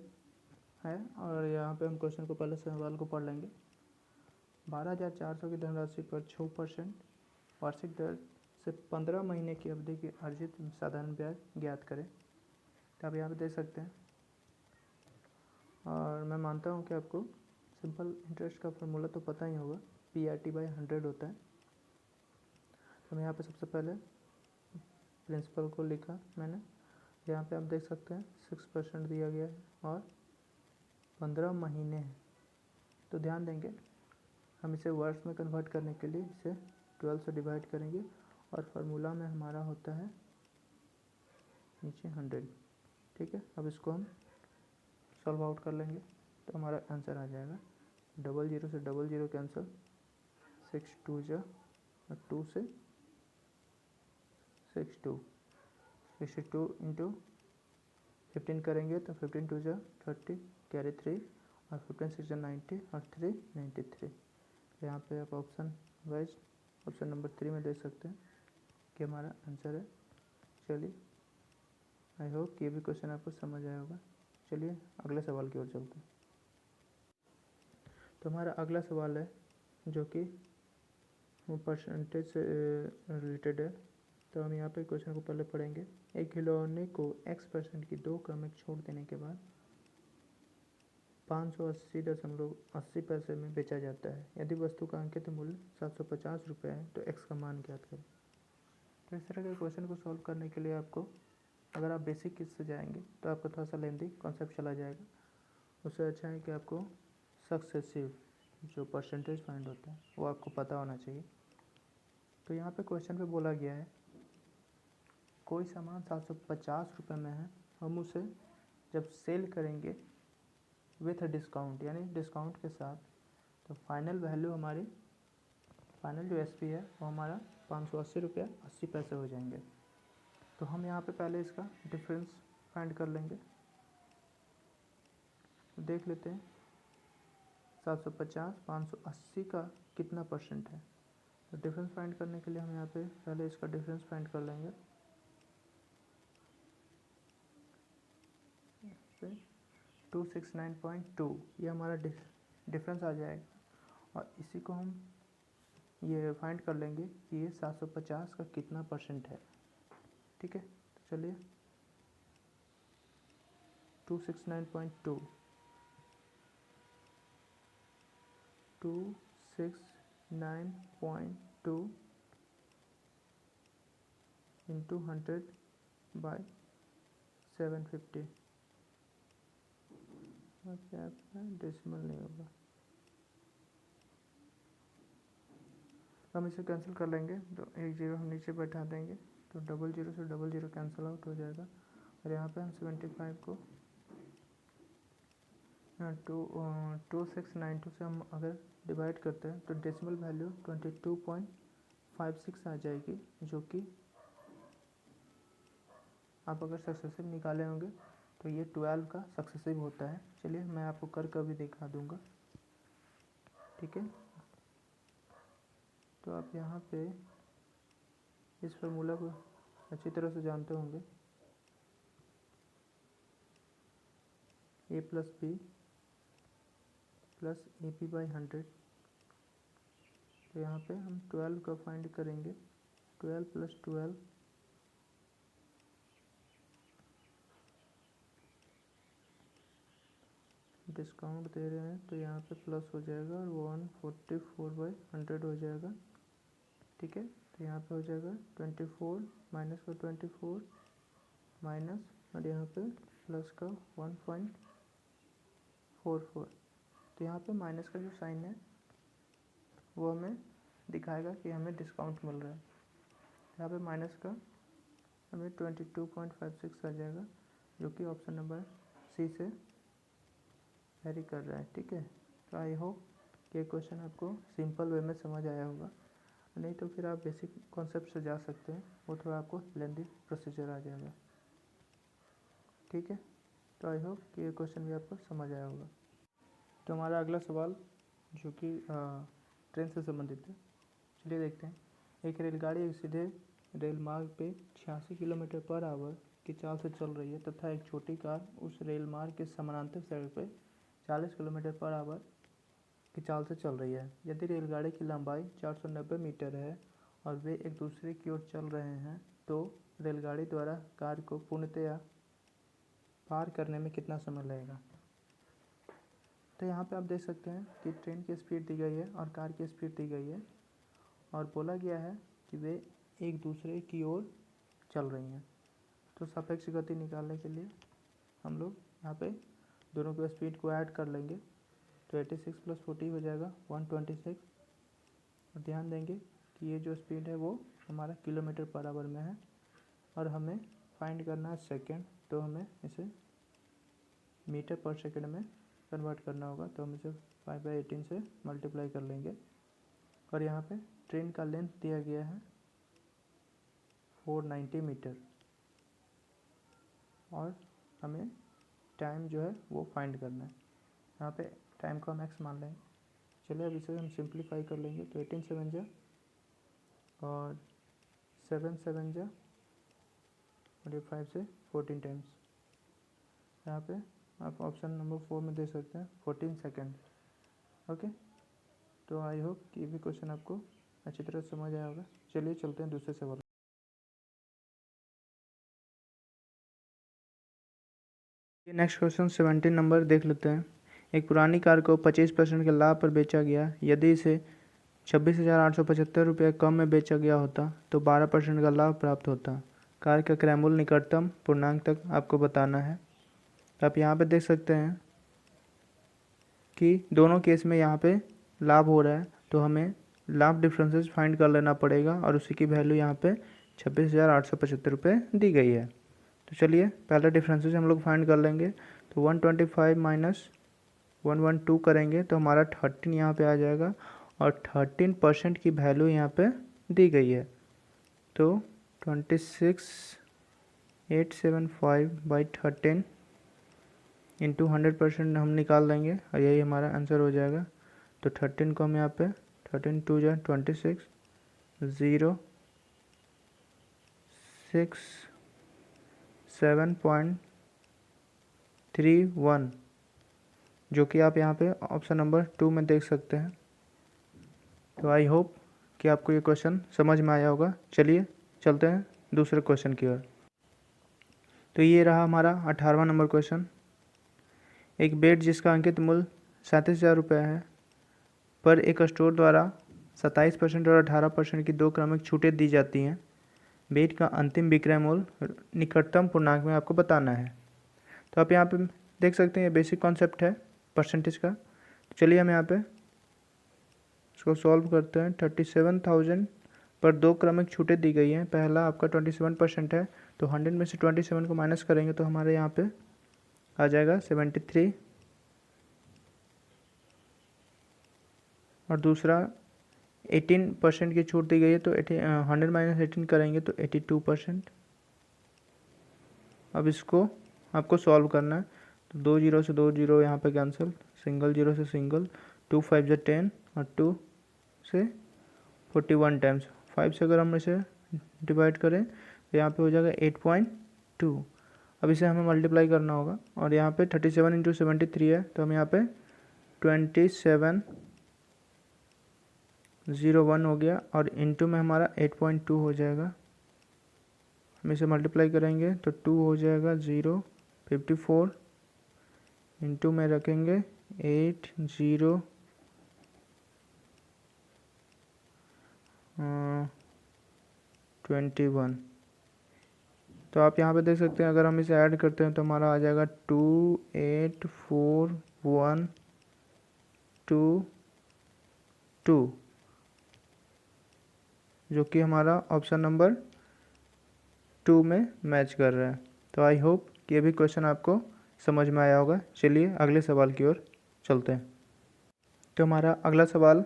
है। और यहाँ पे हम क्वेश्चन को पहले सवाल को पढ़ लेंगे। 12,400 की धनराशि पर 6% वार्षिक दर से 15 महीने की अवधि की अर्जित साधारण ब्याज ज्ञात करें। तो आप यहाँ पे देख सकते हैं मानता हूँ कि आपको सिंपल इंटरेस्ट का फॉर्मूला तो पता ही होगा, PRT/100 होता है। तो मैं यहाँ पे सबसे पहले प्रिंसिपल को लिखा मैंने। यहाँ पे आप देख सकते हैं 6% दिया गया है और 15 महीने हैं। तो ध्यान देंगे, हम इसे वर्ड्स में कन्वर्ट करने के लिए इसे 12 से डिवाइड करेंगे और फार्मूला में हमारा होता है नीचे 100। ठीक है, अब इसको हम सॉल्व आउट कर लेंगे तो हमारा आंसर आ जाएगा 00 से 00 कैंसिल, 6 2 जा 2 से 62 इंटू 15 करेंगे तो 15 2 जा 30, कैरी 3 और 15 6 जा 90 और 3 93। यहाँ पे आप ऑप्शन वाइज ऑप्शन नंबर 3 में देख सकते हैं कि हमारा आंसर है। चलिए, आई होप कि ये भी क्वेश्चन आपको समझ आया होगा। चलिए अगले सवाल की ओर चलते हैं। तो हमारा अगला सवाल है जो कि परसेंटेज से रिलेटेड है। तो हम यहाँ पे क्वेश्चन को पहले पढ़ेंगे। एक खिलौने को x% की 2 क्रमिक छूट देने के बाद 580.80 पैसे में बेचा जाता है। यदि वस्तु का अंकित मूल्य 750 रुपये है तो x का मान ज्ञात करें। तो इस तरह के क्वेश्चन को सॉल्व करने के लिए आपको, अगर आप बेसिक किस से जाएंगे तो आपको थोड़ा सा लेंदी कॉन्सेप्ट चला जाएगा। उससे अच्छा है कि आपको सक्सेसिव जो परसेंटेज फाइंड होता है वो आपको पता होना चाहिए। तो यहाँ पे क्वेश्चन पे बोला गया है कोई सामान 750 रुपये में है, हम उसे जब सेल करेंगे विथ डिस्काउंट यानी डिस्काउंट के साथ, तो फाइनल वैल्यू हमारी, फाइनल जो SP है वो हमारा 580 रुपया 80 पैसे हो जाएंगे। तो हम यहाँ पे पहले इसका डिफरेंस फाइंड कर लेंगे। तो देख लेते हैं 750 580 का कितना परसेंट है। तो डिफरेंस फाइंड करने के लिए हम यहाँ पे पहले इसका डिफरेंस फाइंड कर लेंगे। 269.2 ये हमारा डिफरेंस आ जाएगा और इसी को हम ये फाइंड कर लेंगे कि ये 750 का कितना परसेंट है। ठीक है, तो चलिए 269.2 इंटू 100/750। क्या डेसिमल नहीं होगा, हम इसे कैंसिल कर लेंगे। तो एक जीरो हम नीचे बैठा देंगे तो 00 से 00 कैंसिल आउट हो जाएगा। और यहाँ पे हम 75 को 2692 से हम अगर डिवाइड करते हैं तो डेसिमल वैल्यू 22.56 आ जाएगी, जो कि आप अगर सक्सेसिव निकाले होंगे तो ये 12 का सक्सेसिव होता है। चलिए मैं आपको कर कर भी दिखा दूंगा। ठीक है, तो आप यहाँ पे इस फार्मूला को अच्छी तरह से जानते होंगे, A + B + AP/100। तो यहाँ पे हम 12 का फाइंड करेंगे। 12 + 12 डिस्काउंट दे रहे हैं तो यहाँ पे प्लस हो जाएगा और 144/100 हो जाएगा। ठीक है, तो यहाँ पे हो जाएगा 24 माइनस का 24 माइनस और यहाँ पे प्लस का 1.44। तो यहाँ पे माइनस का जो साइन है वो हमें दिखाएगा कि हमें डिस्काउंट मिल रहा है। यहाँ पे माइनस का हमें 22.56 आ जाएगा, जो कि ऑप्शन नंबर C से वेरी कर रहा है। ठीक है, तो आई होप कि क्वेश्चन आपको सिंपल वे में समझ आया होगा, नहीं तो फिर आप बेसिक कॉन्सेप्ट से जा सकते हैं, वो थोड़ा आपको लेंदी प्रोसीजर आ जाएगा। ठीक है, तो आई होप कि ये क्वेश्चन भी आपको समझ आया होगा। तो हमारा अगला सवाल जो कि ट्रेन से संबंधित है, चलिए देखते हैं। एक रेलगाड़ी एक सीधे रेल मार्ग पे 86 किलोमीटर पर आवर की चाल से चल रही है तथा एक छोटी कार उस रेल मार्ग के समानांतर सड़क पे 40 किलोमीटर पर आवर की चाल से चल रही है। यदि रेलगाड़ी की लंबाई 490 मीटर है और वे एक दूसरे की ओर चल रहे हैं तो रेलगाड़ी द्वारा कार को पूर्णतया पार करने में कितना समय लगेगा। तो यहाँ पे आप देख सकते हैं कि ट्रेन की स्पीड दी गई है और कार की स्पीड दी गई है और बोला गया है कि वे एक दूसरे की ओर चल रही हैं। तो सापेक्ष गति निकालने के लिए हम लोग यहाँ पे दोनों की स्पीड को ऐड कर लेंगे। तो 86 + 40 हो जाएगा 126। और ध्यान देंगे कि ये जो स्पीड है वो हमारा km/h में है और हमें फाइंड करना है सेकेंड, तो हमें इसे मीटर/सेकेंड में कन्वर्ट करना होगा। तो हम इसे 5/18 से मल्टीप्लाई कर लेंगे। और यहाँ पे ट्रेन का लेंथ दिया गया है 490 मीटर और हमें टाइम जो है वो फाइंड करना है। यहाँ पे टाइम को हम एक्स मान लेंगे। चलिए अब इसे हम सिंप्लीफाई कर लेंगे। तो 18 7 जा और 7 7 जा और ये 5 से 14 टाइम्स। यहाँ पे आप ऑप्शन नंबर 4 में दे सकते हैं 14 सेकेंड। ओके, तो आई होप कि ये भी क्वेश्चन आपको अच्छी तरह समझ आया होगा। चलिए चलते हैं दूसरे सवाल। ये नेक्स्ट क्वेश्चन 17 नंबर देख लेते हैं। एक पुरानी कार को 25% के लाभ पर बेचा गया। यदि इसे 26,875 रुपये कम में बेचा गया होता तो 12% का लाभ प्राप्त होता। कार का क्रय मूल्य निकटतम पूर्णांक तक आपको बताना है। तो आप यहाँ पे देख सकते हैं कि दोनों केस में यहाँ पे लाभ हो रहा है, तो हमें लाभ डिफरेंसेस फाइंड कर लेना पड़ेगा और उसी की वैल्यू यहाँ पे 26,875 रुपये दी गई है। तो चलिए पहले डिफरेंसेस हम लोग फाइंड कर लेंगे। तो 125 माइनस 112 करेंगे तो हमारा 13 यहाँ पे आ जाएगा और 13% की वैल्यू यहाँ पे दी गई है। तो 26,875/13 इंटू 100% हम निकाल देंगे और यही हमारा आंसर हो जाएगा। तो 13 को हम यहाँ पे 13 2 जा 26 0 6 7.31 जो कि आप यहाँ पे ऑप्शन नंबर 2 में देख सकते हैं। तो आई होप कि आपको ये क्वेश्चन समझ में आया होगा। चलिए चलते हैं दूसरे क्वेश्चन की ओर। तो ये रहा हमारा 18वां नंबर क्वेश्चन। एक बेड जिसका अंकित मूल्य 37,000 रुपये है पर एक स्टोर द्वारा 27% और 18% की 2 क्रमिक छूटें दी जाती हैं। बेड का अंतिम विक्रय मूल्य निकटतम पूर्णांक में आपको बताना है। तो आप यहाँ पे देख सकते हैं ये बेसिक कॉन्सेप्ट है परसेंटेज का। तो चलिए हम यहाँ पे इसको सॉल्व करते हैं। 37,000 पर 2 क्रमिक छूटें दी गई हैं। पहला आपका 27% है, तो 100 में से 27 को माइनस करेंगे तो हमारे यहाँ पे आ जाएगा 73। और दूसरा 18% की छूट दी गई है, तो 100 माइनस 18 करेंगे तो 82%। अब इसको आपको सॉल्व करना है। तो 2 जीरो से 2 जीरो यहाँ पे कैंसिल, सिंगल जीरो से सिंगल, 2 5 जा 10 और 2 से 41 टाइम्स। 5 से अगर हम इसे डिवाइड करें तो यहाँ पे हो जाएगा 8.2। अब इसे हमें मल्टीप्लाई करना होगा और यहाँ पे 37 इंटू 73 है, तो हम यहाँ पे 2701 हो गया और इंटू में हमारा 8.2 हो जाएगा। हम इसे मल्टीप्लाई करेंगे तो 2 हो जाएगा 0 54 इंटू में रखेंगे 80 21। तो आप यहाँ पे देख सकते हैं अगर हम इसे ऐड करते हैं तो हमारा आ जाएगा 284122 जो कि हमारा ऑप्शन नंबर 2 में मैच कर रहा है। तो आई होप कि ये भी क्वेश्चन आपको समझ में आया होगा। चलिए अगले सवाल की ओर चलते हैं। तो हमारा अगला सवाल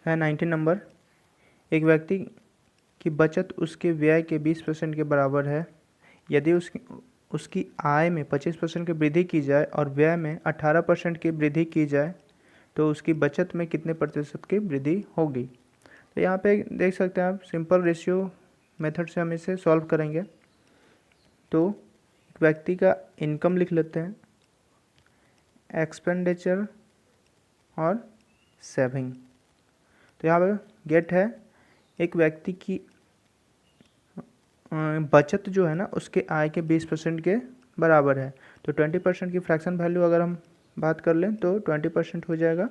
है 19 नंबर। एक व्यक्ति की बचत उसके व्यय के 20% के बराबर है। यदि उसकी आय में 25% की वृद्धि की जाए और व्यय में 18% की वृद्धि की जाए तो उसकी बचत में कितने प्रतिशत की वृद्धि होगी। तो यहाँ पे देख सकते हैं आप सिंपल रेशियो मेथड से हम इसे सॉल्व करेंगे। तो एक व्यक्ति का इनकम लिख लेते हैं, एक्सपेंडिचर और सेविंग। तो यहाँ पे गेट है एक व्यक्ति की बचत जो है ना उसके आय के 20% के बराबर है। तो 20% की फ्रैक्शन वैल्यू अगर हम बात कर लें तो 20% हो जाएगा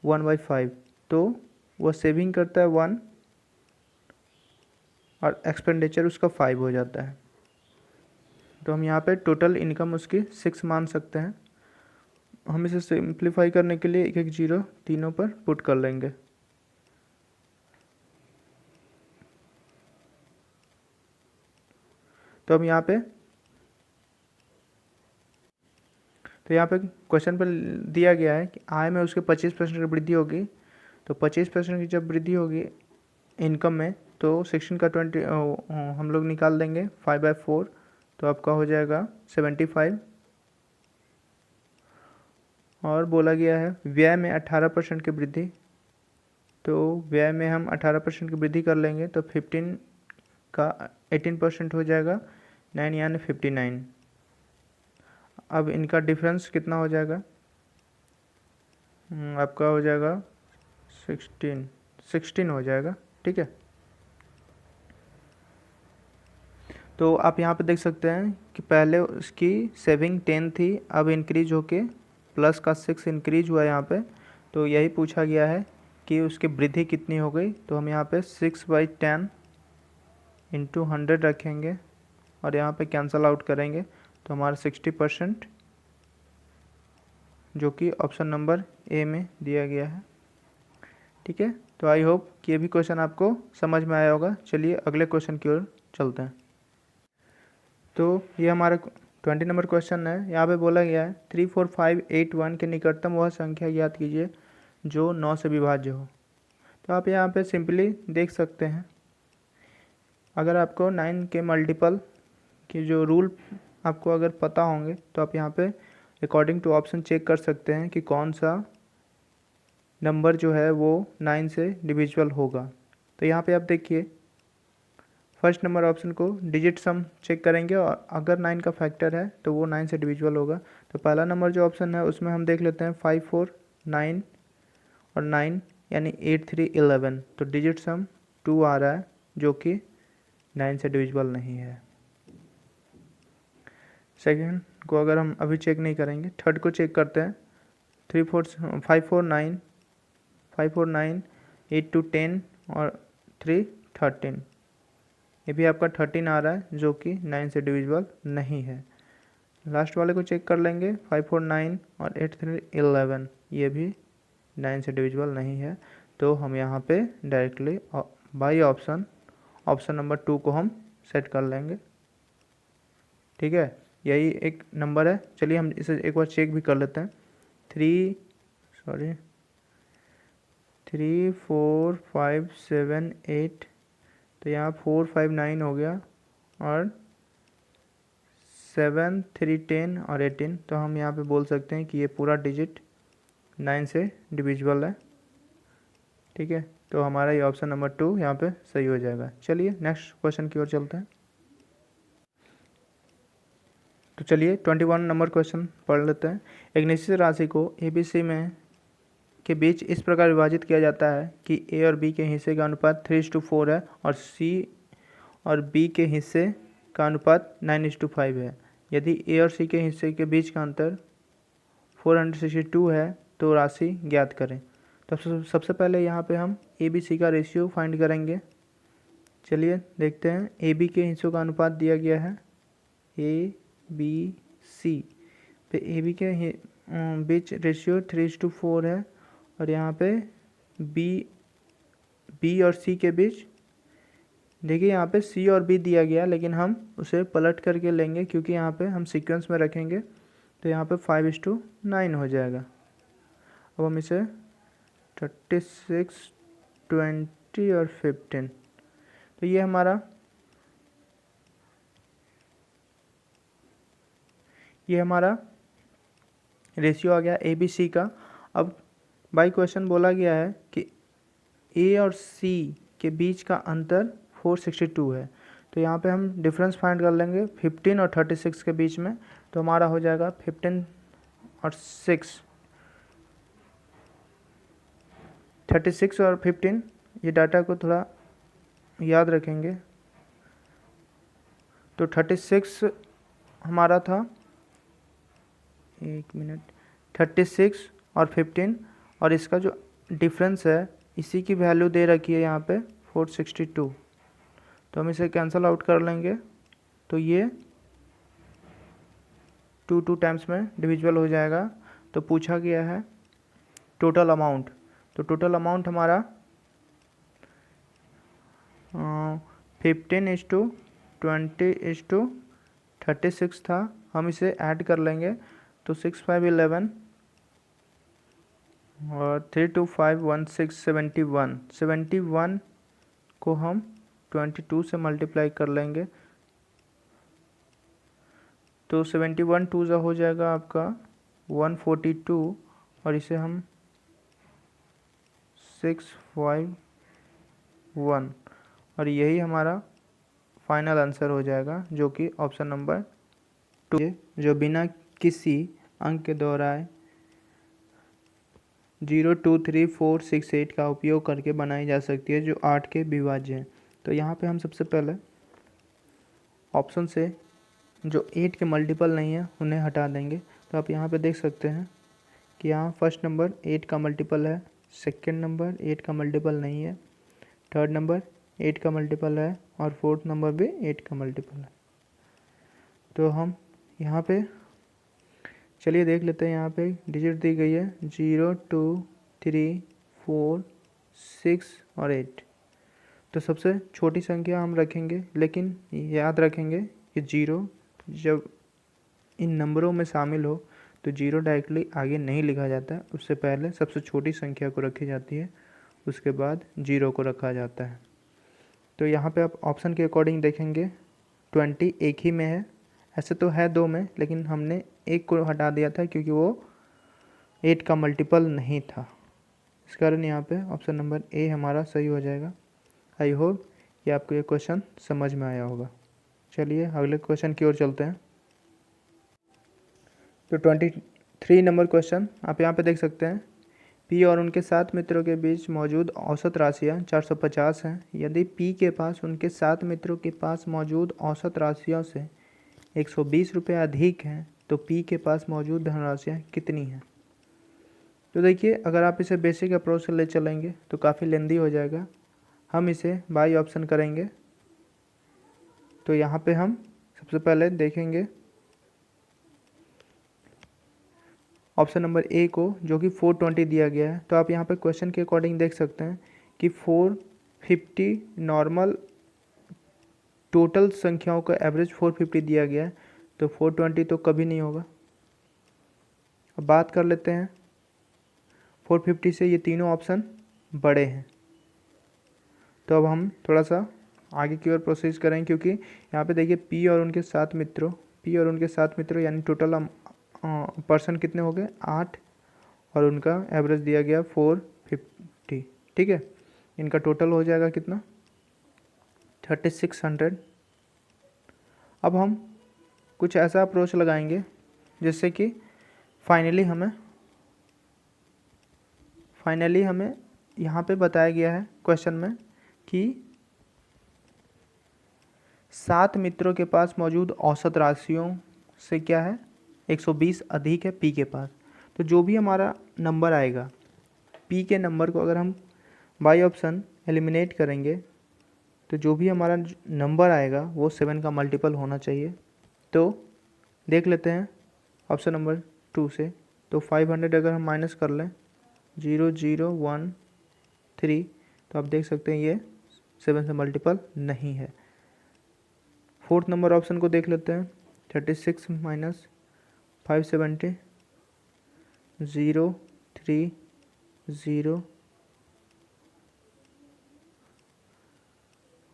1/5, तो वो सेविंग करता है 1 और एक्सपेंडिचर उसका 5 हो जाता है। तो हम यहाँ पे टोटल इनकम उसकी 6 मान सकते हैं। हम इसे सिंप्लीफाई करने के लिए एक एक जीरो तीनों पर पुट कर लेंगे। तो हम यहाँ पे क्वेश्चन पर दिया गया है कि आय में उसके 25% की वृद्धि होगी। तो 25% की जब वृद्धि होगी इनकम में, तो 16 का 20 हम लोग निकाल देंगे 5/4, तो आपका हो जाएगा 75। और बोला गया है व्यय में 18% की वृद्धि, तो व्यय में हम 18% की वृद्धि कर लेंगे तो 15 का 18% हो जाएगा 9 यानी 59। अब इनका डिफरेंस कितना हो जाएगा? आपका हो जाएगा 16 हो जाएगा। ठीक है, तो आप यहाँ पे देख सकते हैं कि पहले उसकी सेविंग 10 थी, अब इंक्रीज होके प्लस का 6 इंक्रीज हुआ यहाँ पे। तो यही पूछा गया है कि उसकी वृद्धि कितनी हो गई। तो हम यहाँ पे 6/10 इंटू 100 रखेंगे और यहाँ पे कैंसल आउट करेंगे, तो हमारा 60% जो कि ऑप्शन नंबर ए में दिया गया है। ठीक है, तो आई होप कि ये भी क्वेश्चन आपको समझ में आया होगा। चलिए अगले क्वेश्चन की ओर चलते हैं। तो ये हमारा 20 नंबर क्वेश्चन है। यहाँ पे बोला गया है 34581 के निकटतम वह संख्या ज्ञात कीजिए जो 9 से विभाज्य हो। तो आप यहाँ पे सिंपली देख सकते हैं, अगर आपको 9 के मल्टीपल की जो रूल आपको अगर पता होंगे तो आप यहाँ पे अकॉर्डिंग टू ऑप्शन चेक कर सकते हैं कि कौन सा नंबर जो है वो 9 से डिविजिबल होगा। तो यहाँ पे आप देखिए फर्स्ट नंबर ऑप्शन को डिजिट सम चेक करेंगे और अगर 9 का फैक्टर है तो वो 9 से डिविजिबल होगा। तो पहला नंबर जो ऑप्शन है उसमें हम देख लेते हैं 5 4 9 और 9 यानी 8 3 11, तो डिजिट सम 2 आ रहा है जो कि 9 से डिविजिबल नहीं है। सेकेंड को अगर हम अभी चेक नहीं करेंगे, थर्ड को चेक करते हैं 5 4 9 8 2 10 और 3 13, ये भी आपका 13 आ रहा है जो कि 9 से डिविजिबल नहीं है। लास्ट वाले को चेक कर लेंगे 5 4 9 और 8 3 11, ये भी 9 से डिविजिबल नहीं है। तो हम यहाँ पे डायरेक्टली बाई ऑप्शन नंबर 2 को हम सेट कर लेंगे। ठीक है, यही एक नंबर है। चलिए हम इसे एक बार चेक भी कर लेते हैं। 3 4 5 7 8, तो यहाँ 4 5 9 हो गया और 7 3 10 और 18, तो हम यहाँ पे बोल सकते हैं कि ये पूरा डिजिट 9 से डिविजिबल है। ठीक है, तो हमारा ये ऑप्शन नंबर 2 यहाँ पे सही हो जाएगा। चलिए नेक्स्ट क्वेश्चन की ओर चलते हैं। तो चलिए 21 नंबर क्वेश्चन पढ़ लेते हैं। एक निश्चित राशि को ABC में के बीच इस प्रकार विभाजित किया जाता है कि A और B के हिस्से का अनुपात 3:4 है और C और B के हिस्से का अनुपात 9:5 है। यदि A और C के हिस्से के बीच का अंतर 462 है तो राशि ज्ञात करें। तो सबसे पहले यहाँ पे हम ABC का रेशियो फाइंड करेंगे। चलिए देखते हैं, AB के हिस्सों का अनुपात दिया गया है ABC पे AB के बीच रेशियो 3:4 है और यहाँ पे B और C के बीच देखिए यहाँ पे C और B दिया गया, लेकिन हम उसे पलट करके लेंगे क्योंकि यहाँ पे हम सीक्वेंस में रखेंगे, तो यहाँ पे 5:9 हो जाएगा। अब हम इसे 36 20 और 15, तो ये हमारा रेशियो आ गया ABC का। अब बाई क्वेश्चन बोला गया है कि A और C के बीच का अंतर 462 है, तो यहाँ पे हम डिफरेंस फाइंड कर लेंगे 15 और 36 के बीच में। तो हमारा हो जाएगा 15 और 6, 36 और 15, ये डाटा को थोड़ा याद रखेंगे। तो 36 हमारा था, एक मिनट, 36 और 15, और इसका जो डिफरेंस है इसी की वैल्यू दे रखी है यहाँ पे 462, तो हम इसे कैंसिल आउट कर लेंगे। तो ये 2 टाइम्स में डिविजिबल हो जाएगा। तो पूछा गया है टोटल अमाउंट, तो टोटल अमाउंट हमारा 15:20:36 था। हम इसे ऐड कर लेंगे तो 6 5 11 और 3 2 5 1 6 71 को हम 22 से मल्टीप्लाई कर लेंगे तो 71 2 हो जाएगा आपका 142, और इसे हम 651, और यही हमारा फाइनल आंसर हो जाएगा, जो कि ऑप्शन नंबर 2, जो बिना किसी अंक के दोहराए 0 2 3 4 6 8 का उपयोग करके बनाई जा सकती है, जो 8 के विभाज्य हैं। तो यहाँ पे हम सबसे पहले ऑप्शन से जो 8 के मल्टीपल नहीं है उन्हें हटा देंगे। तो आप यहाँ पे देख सकते हैं कि यहाँ फर्स्ट नंबर 8 का मल्टीपल है, सेकंड नंबर 8 का मल्टीपल नहीं है, थर्ड नंबर 8 का मल्टीपल है, और फोर्थ नंबर भी 8 का मल्टीपल है। तो हम यहाँ पे चलिए देख लेते हैं। यहाँ पे डिजिट दी गई है 0 2 3 4 6 और 8। तो सबसे छोटी संख्या हम रखेंगे, लेकिन याद रखेंगे कि 0 जब इन नंबरों में शामिल हो तो 0 डायरेक्टली आगे नहीं लिखा जाता, उससे पहले सबसे छोटी संख्या को रखी जाती है, उसके बाद 0 को रखा जाता है। तो यहाँ पे आप ऑप्शन के अकॉर्डिंग देखेंगे 20 एक ही में है, ऐसे तो है 2 में, लेकिन हमने एक को हटा दिया था क्योंकि वो 8 का मल्टीपल नहीं था। इस कारण यहाँ पे ऑप्शन नंबर ए हमारा सही हो जाएगा। आई होप कि आपको ये क्वेश्चन समझ में आया होगा। चलिए अगले क्वेश्चन की ओर चलते हैं। तो 23 नंबर क्वेश्चन आप यहाँ पे देख सकते हैं। पी और उनके 7 मित्रों के बीच मौजूद औसत राशियाँ 450 हैं। यदि पी के पास उनके 7 मित्रों के पास मौजूद औसत राशियों से 120 रुपये अधिक हैं, तो पी के पास मौजूद धनराशियाँ कितनी हैं? तो देखिए, अगर आप इसे बेसिक अप्रोच से ले चलेंगे तो काफ़ी लेंदी हो जाएगा। हम इसे बाई ऑप्शन करेंगे। तो यहाँ पे हम सबसे पहले देखेंगे ऑप्शन नंबर ए को, जो कि 420 दिया गया है। तो आप यहाँ पे क्वेश्चन के अकॉर्डिंग देख सकते हैं कि 450 नॉर्मल टोटल संख्याओं का एवरेज 450 दिया गया है, तो 420 तो कभी नहीं होगा। अब बात कर लेते हैं 450 से ये तीनों ऑप्शन बड़े हैं। तो अब हम थोड़ा सा आगे की ओर प्रोसेस करें, क्योंकि यहाँ पे देखिए पी और उनके 7 मित्रों यानी टोटल पर्सन कितने हो गए 8, और उनका एवरेज दिया गया 450। ठीक है, इनका टोटल हो जाएगा कितना 3600। अब हम कुछ ऐसा अप्रोच लगाएंगे जिससे कि फाइनली हमें यहाँ पे बताया गया है क्वेश्चन में कि 7 मित्रों के पास मौजूद औसत राशियों से क्या है 120 अधिक है पी के पास। तो जो भी हमारा नंबर आएगा, पी के नंबर को अगर हम बाई ऑप्शन एलिमिनेट करेंगे तो जो भी हमारा नंबर आएगा वो 7 का मल्टीपल होना चाहिए। तो देख लेते हैं ऑप्शन नंबर 2 से। तो 500 अगर हम माइनस कर लें 0 0 1 3, तो आप देख सकते हैं ये 7 से मल्टीपल नहीं है। फोर्थ नंबर ऑप्शन को देख लेते हैं 36 माइनस 570 0 3 0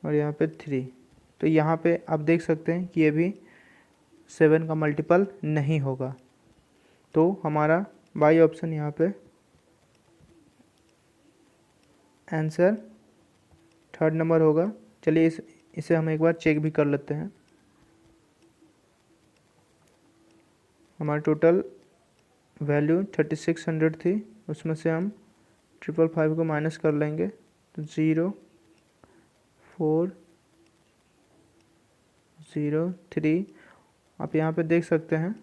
और यहाँ पे 3। तो यहाँ पे आप देख सकते हैं कि ये भी 7 का मल्टीपल नहीं होगा। तो हमारा बाई ऑप्शन यहाँ पे आंसर थर्ड नंबर होगा। चलिए इसे हम एक बार चेक भी कर लेते हैं। हमारा टोटल वैल्यू 3600 थी, उसमें से हम 555 को माइनस कर लेंगे तो 0 4 0 3। आप यहाँ पे देख सकते हैं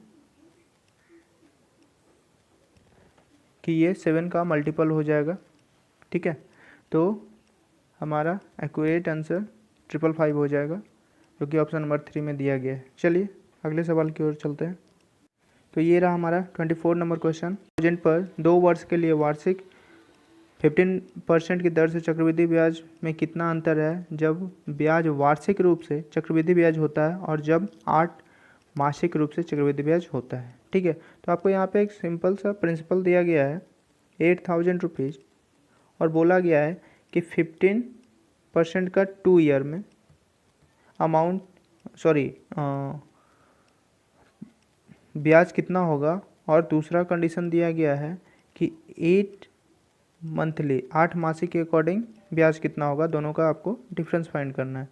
कि ये 7 का मल्टीपल हो जाएगा। ठीक है, तो हमारा एक्यूरेट आंसर 555 हो जाएगा, जो कि ऑप्शन नंबर 3 में दिया गया है। चलिए अगले सवाल की ओर चलते हैं। तो ये रहा हमारा 24 नंबर क्वेश्चन। प्रेजेंट पर 2 वर्ष के लिए वार्षिक 15% की दर से चक्रवृद्धि ब्याज में कितना अंतर है जब ब्याज वार्षिक रूप से चक्रवृद्धि ब्याज होता है और जब 8 मासिक रूप से चक्रवृद्धि ब्याज होता है। ठीक है, तो आपको यहाँ पे एक सिंपल सा प्रिंसिपल दिया गया है 8000 रुपीज़, और बोला गया है कि 15% का 2 ईयर में अमाउंट ब्याज कितना होगा, और दूसरा कंडीशन दिया गया है कि 8 मासिक के अकॉर्डिंग ब्याज कितना होगा। दोनों का आपको डिफरेंस फाइंड करना है।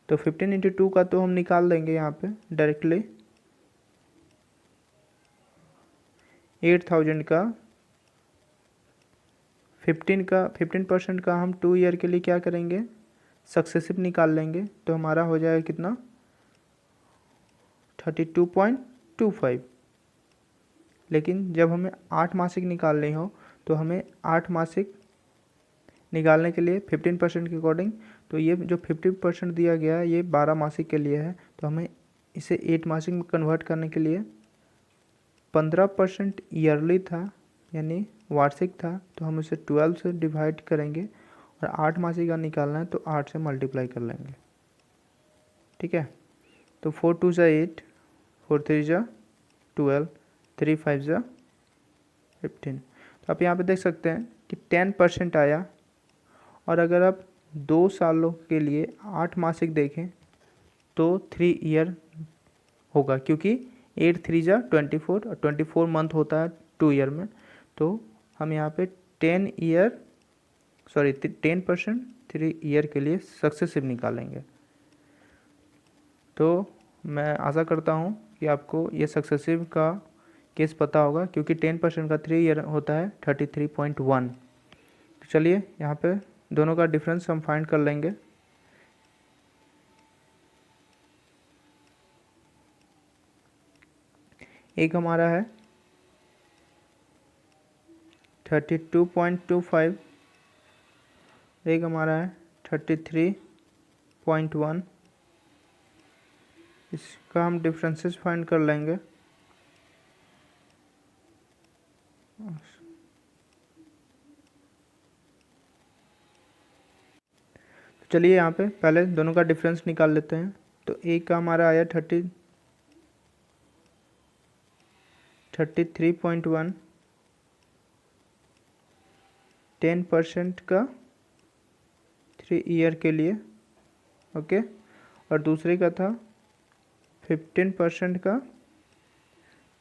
तो 15 × 2 का तो हम निकाल देंगे यहाँ पे डायरेक्टली। 8000 का 15% का हम 2 ईयर के लिए क्या करेंगे, सक्सेसिव निकाल लेंगे। तो हमारा हो जाएगा कितना, 32.25। लेकिन जब हमें 8 मासिक निकालनी हो तो हमें 8 मासिक निकालने के लिए 15% के अकॉर्डिंग, तो ये जो 50% दिया गया है ये 12 मासिक के लिए है। तो हमें इसे 8 मासिक में कन्वर्ट करने के लिए 15% ईयरली था यानी वार्षिक था, तो हम इसे 12 से डिवाइड करेंगे, और 8 मासिक का निकालना है तो 8 से मल्टीप्लाई कर लेंगे। ठीक है, तो 4 2 ज़ा 8, 4 3 ज़ा 12, 3 5 ज़ा 15। तो आप यहाँ पे देख सकते हैं कि 10% आया, और अगर आप 2 सालों के लिए 8 मासिक देखें तो 3 ईयर होगा, क्योंकि 8 3 ज़ा 24 और 24 मंथ होता है 2 ईयर में। तो हम यहाँ पे 10% 3 ईयर के लिए सक्सेसिव निकालेंगे। तो मैं आशा करता हूँ कि आपको ये सक्सेसिव का केस पता होगा, क्योंकि 10% का 3 ईयर होता है 33.1। तो चलिए यहाँ पे दोनों का डिफरेंस हम फाइंड कर लेंगे। एक हमारा है 32.25, एक हमारा है 33.1। इसका हम डिफरेंसेस फाइंड कर लेंगे। तो चलिए यहाँ पे पहले दोनों का डिफरेंस निकाल लेते हैं। तो एक का हमारा आया 33.1, 10% का 3 ईयर के लिए, ओके। और दूसरे का था 15% का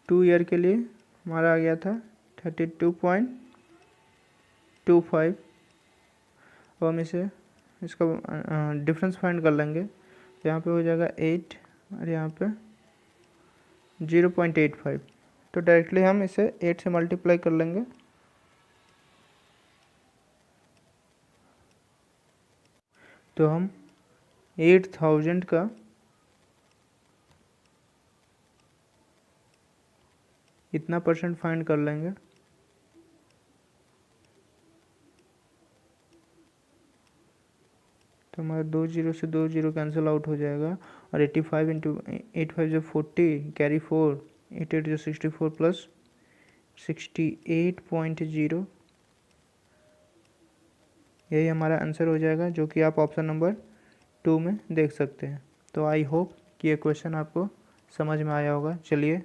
2 ईयर के लिए, हमारा आ गया था 32.25। अब हम इसका डिफरेंस फाइंड कर लेंगे। तो यहाँ पे हो जाएगा 8 और यहाँ पे 0.85। तो डायरेक्टली हम इसे 8 से मल्टीप्लाई कर लेंगे। तो हम 8000 का इतना परसेंट फाइंड कर लेंगे। तो हमारा 2 0 से 2 0 कैंसिल आउट हो जाएगा, और 85 इंटू 8 5 जो 40, कैरी 4, 8 8 जो 64 प्लस 68.0, यही हमारा आंसर हो जाएगा, जो कि आप ऑप्शन नंबर 2 में देख सकते हैं। तो आई होप कि ये क्वेश्चन आपको समझ में आया होगा। चलिए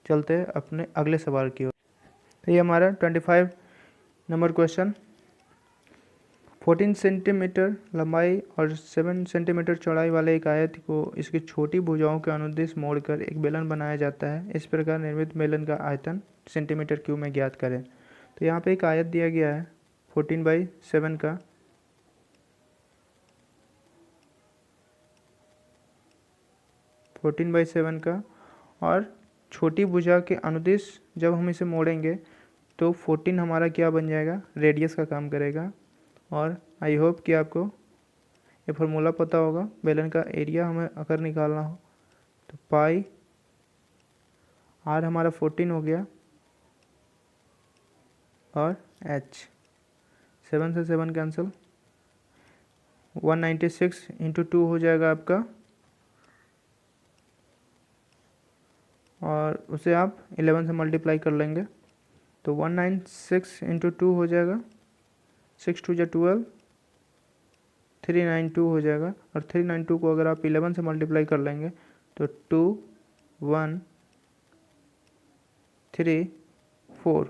चलते हैं अपने अगले सवाल की ओर। तो ये हमारा 25 नंबर क्वेश्चन। 14 सेंटीमीटर लंबाई और 7 सेंटीमीटर चौड़ाई वाले एक आयत को इसकी छोटी भुजाओं के अनुदिश मोड़कर एक बेलन बनाया जाता है। इस प्रकार निर्मित बेलन का आयतन सेंटीमीटर क्यूब में ज्ञात करें। तो यहाँ पे एक आयत दिया गया है 14/7 का, और छोटी भुजा के अनुदिश जब हम इसे मोड़ेंगे तो 14 हमारा क्या बन जाएगा, रेडियस का काम करेगा। और आई होप कि आपको ये फार्मूला पता होगा। बेलन का एरिया हमें अगर निकालना हो तो पाई आर हमारा 14 हो गया, और H, 7 से 7 कैंसिल, 196 इंटू 2 हो जाएगा आपका, और उसे आप 11 से मल्टीप्लाई कर लेंगे तो 196 इंटू 2 हो जाएगा, 6 2 जा 12, 392 हो जाएगा। और 392 को अगर आप 11 से मल्टीप्लाई कर लेंगे तो 2 1 3 4,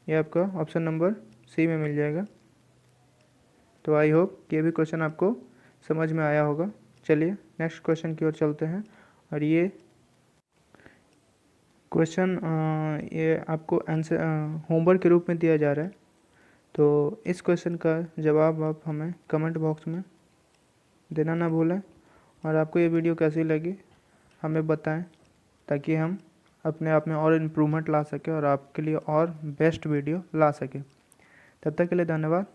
ये आपका ऑप्शन नंबर सी में मिल जाएगा। तो आई होप ये भी क्वेश्चन आपको समझ में आया होगा। चलिए नेक्स्ट क्वेश्चन की ओर चलते हैं। और ये क्वेश्चन ये आपको आंसर होमवर्क के रूप में दिया जा रहा है, तो इस क्वेश्चन का जवाब आप हमें कमेंट बॉक्स में देना ना भूलें। और आपको ये वीडियो कैसी लगी हमें बताएं, ताकि हम अपने आप में और इम्प्रूवमेंट ला सकें और आपके लिए और बेस्ट वीडियो ला सकें। तब तक के लिए धन्यवाद।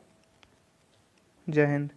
जय हिंद।